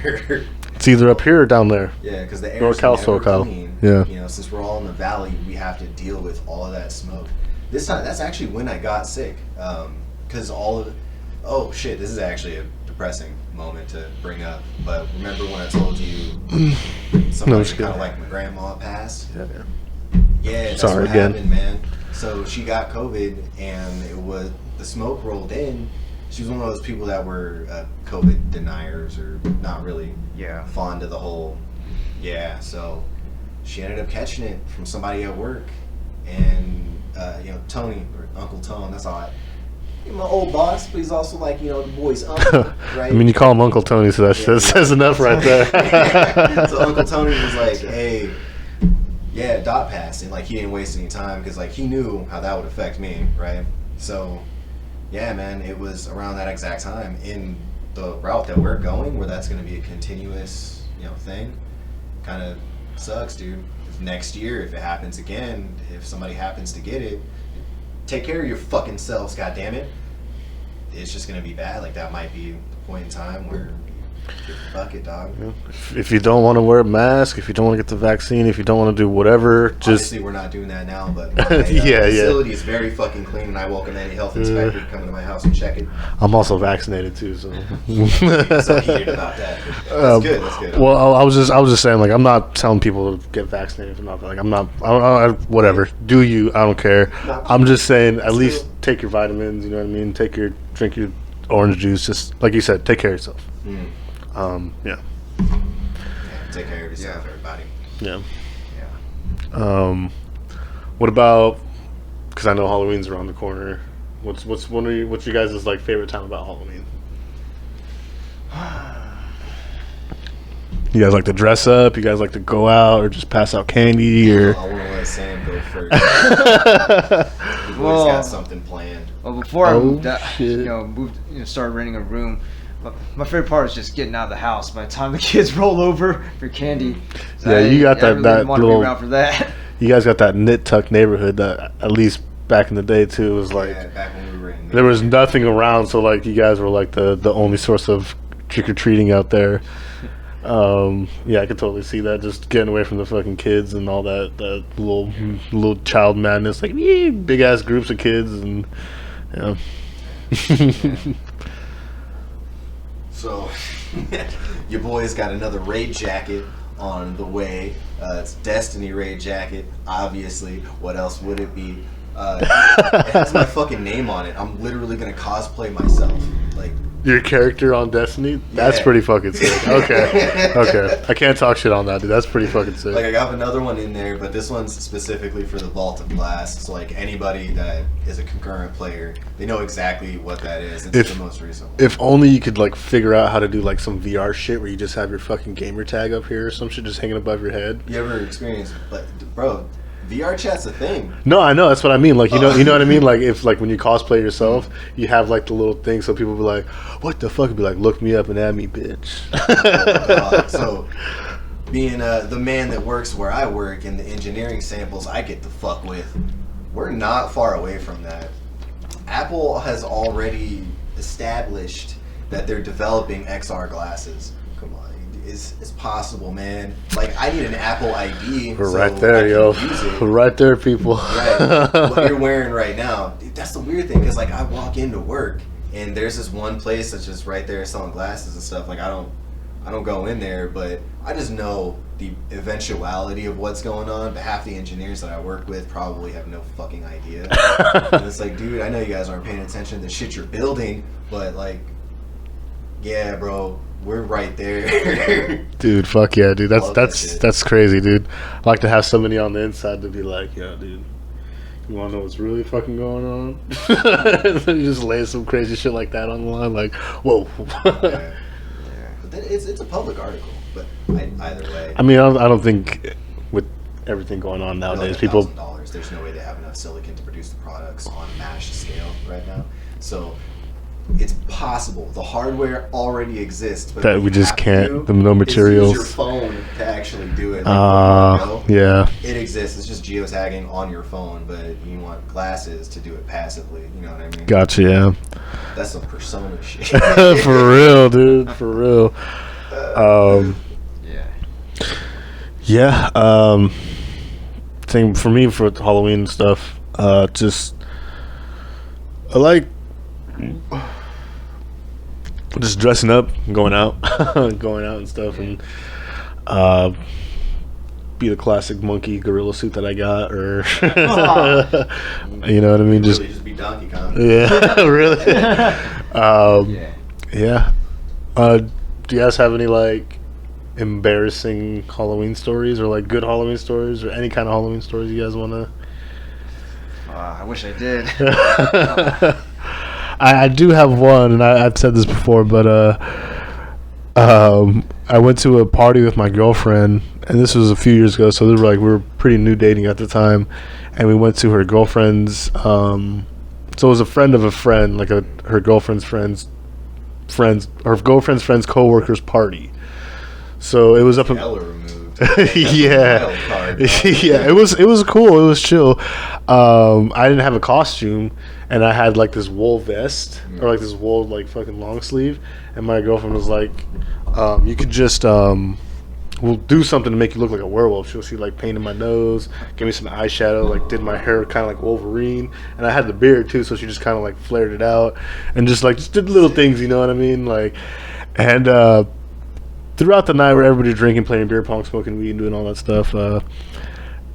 Speaker 1: It's either up here or down there.
Speaker 2: Yeah, because the air is
Speaker 1: NorCal,
Speaker 2: never
Speaker 1: SoCal.
Speaker 2: clean.
Speaker 1: Yeah.
Speaker 2: Since we're all in the valley, we have to deal with all of that smoke. This time, that's actually when I got sick. Because oh shit, this is actually a depressing moment to bring up. But remember when I told you somebody
Speaker 1: it's good.
Speaker 2: kind of like my grandma passed?
Speaker 1: Yeah.
Speaker 2: Yeah, that's
Speaker 1: Sorry
Speaker 2: what
Speaker 1: again.
Speaker 2: happened, man. So she got COVID, and the smoke rolled in. She was one of those people that were COVID deniers or not really
Speaker 3: Yeah.
Speaker 2: fond of the whole. Yeah, so she ended up catching it from somebody at work, and Tony or Uncle Tone. That's all. He's my old boss, but he's also like the boy's uncle, right?
Speaker 1: I mean, you call him Uncle Tony, so that says enough right there.
Speaker 2: So Uncle Tony was like, "Hey, yeah, dot pass," and like he didn't waste any time because like he knew how that would affect me, right? So, yeah, man, it was around that exact time in the route that we're going, where that's going to be a continuous, thing. Kind of sucks, dude. If next year, if it happens again, if somebody happens to get it, take care of your fucking selves, goddammit. It's just going to be bad. Like that might be the point in time where. Fuck it, dog.
Speaker 1: If you don't want to wear a mask, if you don't want to get the vaccine, if you don't want to do whatever, just
Speaker 2: Obviously, we're not doing that now, but my
Speaker 1: Yeah.
Speaker 2: facility is very fucking clean, and I welcome any health inspector to come into my house and check it.
Speaker 1: I'm also vaccinated too, so.
Speaker 2: So heated about that. That's good. That's good.
Speaker 1: Well, I was just saying, like, I'm not telling people to get vaccinated or not. Like, whatever. Do you? I don't care. I'm just saying, at least take your vitamins. You know what I mean? Drink your orange juice. Just like you said, take care of yourself. Yeah.
Speaker 2: Take care of yourself, everybody.
Speaker 1: Yeah.
Speaker 3: Yeah.
Speaker 1: What about? Because I know Halloween's around the corner. What's your guys' like favorite time about Halloween? You guys like to dress up? You guys like to go out or just pass out candy? Or
Speaker 2: I want to let Sam go first. The boy's got something planned.
Speaker 3: Well, before I moved out, started renting a room. My favorite part is just getting out of the house. By the time the kids roll over for candy,
Speaker 1: you got
Speaker 3: I really want to be around for that.
Speaker 1: You guys got that knit tuck neighborhood that at least back in the day too was like
Speaker 2: back when we were in
Speaker 1: there was nothing around, so like you guys were like the only source of trick or treating out there. Yeah, I could totally see that, just getting away from the fucking kids and all that little child madness, like big ass groups of kids and yeah.
Speaker 2: So, your boy's got another raid jacket on the way. It's Destiny raid jacket, obviously. What else would it be? It has my fucking name on it. I'm literally gonna cosplay myself. Like
Speaker 1: your character on Destiny? That's pretty fucking sick. Okay. I can't talk shit on that, dude. That's pretty fucking sick.
Speaker 2: Like I got another one in there, but this one's specifically for the Vault of Glass. So like anybody that is a concurrent player, they know exactly what that is. It's the most recent one.
Speaker 1: If only you could like figure out how to do like some VR shit where you just have your fucking gamer tag up here or some shit just hanging above your head.
Speaker 2: You ever experienced like, bro? VR chat's a thing.
Speaker 1: No, I know. That's what I mean. Like, you know what I mean? Like, if, like, when you cosplay yourself, you have, like, the little thing so people be like, what the fuck? Be like, look me up and add me, bitch.
Speaker 2: So, being the man that works where I work and the engineering samples I get to fuck with, we're not far away from that. Apple has already established that they're developing XR glasses. Come on. It's possible, man. Like, I need an Apple ID.
Speaker 1: We're right there, yo. We're right there, people.
Speaker 2: Right. What you're wearing right now. Dude, that's the weird thing, because, like, I walk into work, and there's this one place that's just right there selling glasses and stuff. Like, I don't go in there, but I just know the eventuality of what's going on. But half the engineers that I work with probably have no fucking idea. And it's like, dude, I know you guys aren't paying attention to the shit you're building, but, like, yeah, bro. We're right there. Dude,
Speaker 1: fuck yeah, dude. That's crazy, dude. I like to have somebody on the inside to be like, yo, dude, you want to know what's really fucking going on? And then you just lay some crazy shit like that on the line, like, whoa.
Speaker 2: Yeah. But then it's a public article, but either way.
Speaker 1: I mean, I don't think with everything going on nowadays, people...
Speaker 2: $1,000. There's no way they have enough silicon to produce the products on mass scale right now. So... it's possible. The hardware already exists, but
Speaker 1: that we just can't. No materials.
Speaker 2: Use your phone to actually do it.
Speaker 1: Yeah.
Speaker 2: It exists. It's just geotagging on your phone, but you want glasses to do it passively. You know what I mean?
Speaker 1: Gotcha. Yeah.
Speaker 2: That's some persona shit.
Speaker 1: For real, dude. For real. Yeah. Thing for me for Halloween stuff. Just I like. Just dressing up, going out and stuff, and be the classic monkey gorilla suit that I got, or you know what I mean.
Speaker 2: Just be Donkey Kong.
Speaker 1: Yeah, really. Yeah. Do you guys have any like embarrassing Halloween stories, or like good Halloween stories, or any kind of Halloween stories you guys want to?
Speaker 3: I wish I did.
Speaker 1: I do have one, and I've said this before, but I went to a party with my girlfriend, and this was a few years ago, so we were pretty new dating at the time, and we went to her girlfriend's, so it was a friend of a friend, like her girlfriend's friend's co-worker's party. So it was up in... yeah. Yeah, it was cool. It was chill. I didn't have a costume, and I had like this wool vest or like this wool like fucking long sleeve, and my girlfriend was like, you could just we'll do something to make you look like a werewolf. She like painted my nose, gave me some eyeshadow, like did my hair kind of like Wolverine, and I had the beard too, so she just kind of like flared it out and just did little things, you know what I mean? Like, and throughout the night, where everybody drinking, playing beer pong, smoking weed, and doing all that stuff,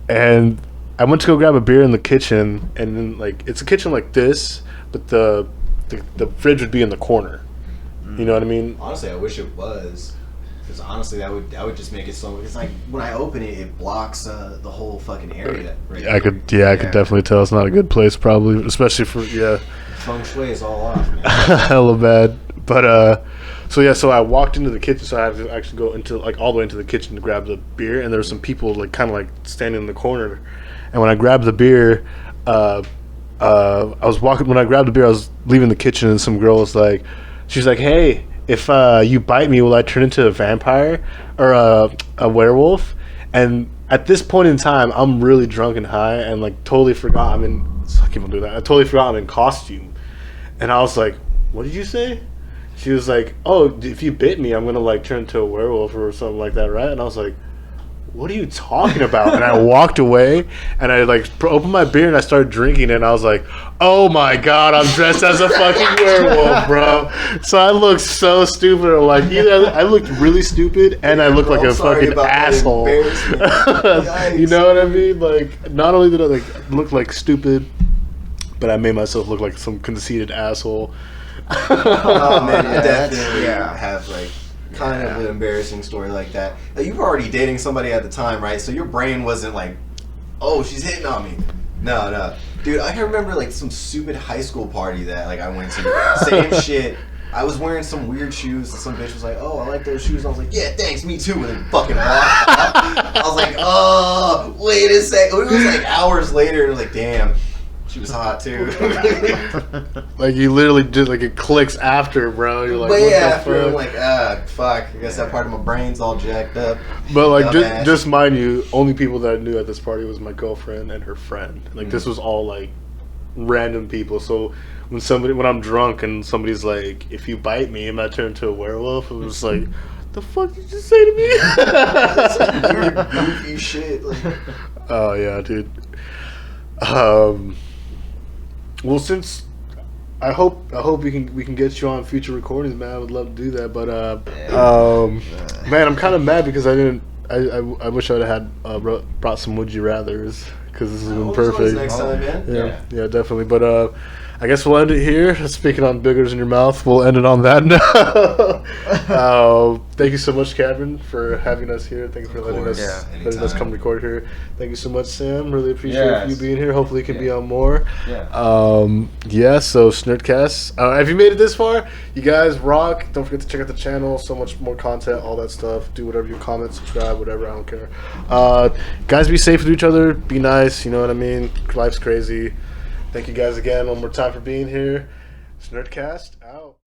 Speaker 1: and I went to go grab a beer in the kitchen, and then like it's a kitchen like this, but the fridge would be in the corner. You know what I mean?
Speaker 2: Honestly, I wish it was. Because honestly, that would just make it so. It's like when I open it, it blocks the whole fucking area. Right
Speaker 1: I could definitely tell it's not a good place, probably, especially for
Speaker 2: Feng shui is all off, man.
Speaker 1: hella bad. But so I walked into the kitchen, so I had to actually go into like all the way into the kitchen to grab the beer, and there were some people like kind of like standing in the corner, and when I grabbed the beer, I was walking. When I grabbed the beer, I was leaving the kitchen, and some girl was like, she's like, "Hey, if you bite me, will I turn into a vampire or a werewolf?" And at this point in time, I'm really drunk and high, and like totally forgot I'm in. I can't even do that. I totally forgot I'm in costume, and I was like, "What did you say?" She was like, "Oh, if you bit me, I'm gonna like turn into a werewolf or something like that, right?" And I was like, "What are you talking about?" And I walked away, and I like opened my beer and I started drinking it, and I was like, "Oh my god, I'm dressed as a fucking werewolf, bro!" So I looked so stupid. Like either I looked really stupid, and I looked like a fucking asshole. You know what I mean? Like, not only did I like look like stupid, but I made myself look like some conceited asshole.
Speaker 2: Oh man, I definitely have like kind of an embarrassing story like that. Like, you were already dating somebody at the time, right? So your brain wasn't like, "Oh, she's hitting on me." No, dude. I can remember like some stupid high school party that like I went to. Same shit. I was wearing some weird shoes, and some bitch was like, "Oh, I like those shoes." And I was like, "Yeah, thanks, me too." And then fucking walked off. I was like, "Oh, wait a sec." It was like hours later, and I was like, "Damn." She was hot too.
Speaker 1: Like you literally did like it clicks after, bro. You're like,
Speaker 2: way
Speaker 1: what
Speaker 2: after,
Speaker 1: the
Speaker 2: I'm
Speaker 1: fuck?
Speaker 2: like, fuck. I guess that part of my brain's all jacked up.
Speaker 1: But like,
Speaker 2: Dumbass.
Speaker 1: just mind you, only people that I knew at this party was my girlfriend and her friend. Like this was all like random people. So when I'm drunk and somebody's like, "If you bite me, am I turned into a werewolf?" I was like, "The fuck did you say to me?"
Speaker 2: Weird, goofy shit. Like,
Speaker 1: Oh yeah, dude. Well, since I hope we can get you on future recordings, man. I would love to do that, but man, I'm kind of mad because I didn't. I wish I'd had brought some would you rather's because this has been perfect.
Speaker 2: Next time, man.
Speaker 1: Yeah, definitely. But I guess we'll end it here. Speaking on boogers in your mouth, we'll end it on that note. Thank you so much, Cameron, for having us here. Thank you for letting us come record here. Thank you so much, Sam. Really appreciate you being here. Hopefully, you can be on more. So Shnerdcast. Have you made it this far? You guys rock. Don't forget to check out the channel. So much more content, all that stuff. Do whatever you comment, subscribe, whatever. I don't care. Guys, be safe with each other. Be nice. You know what I mean? Life's crazy. Thank you guys again one more time for being here. Shnerdcast.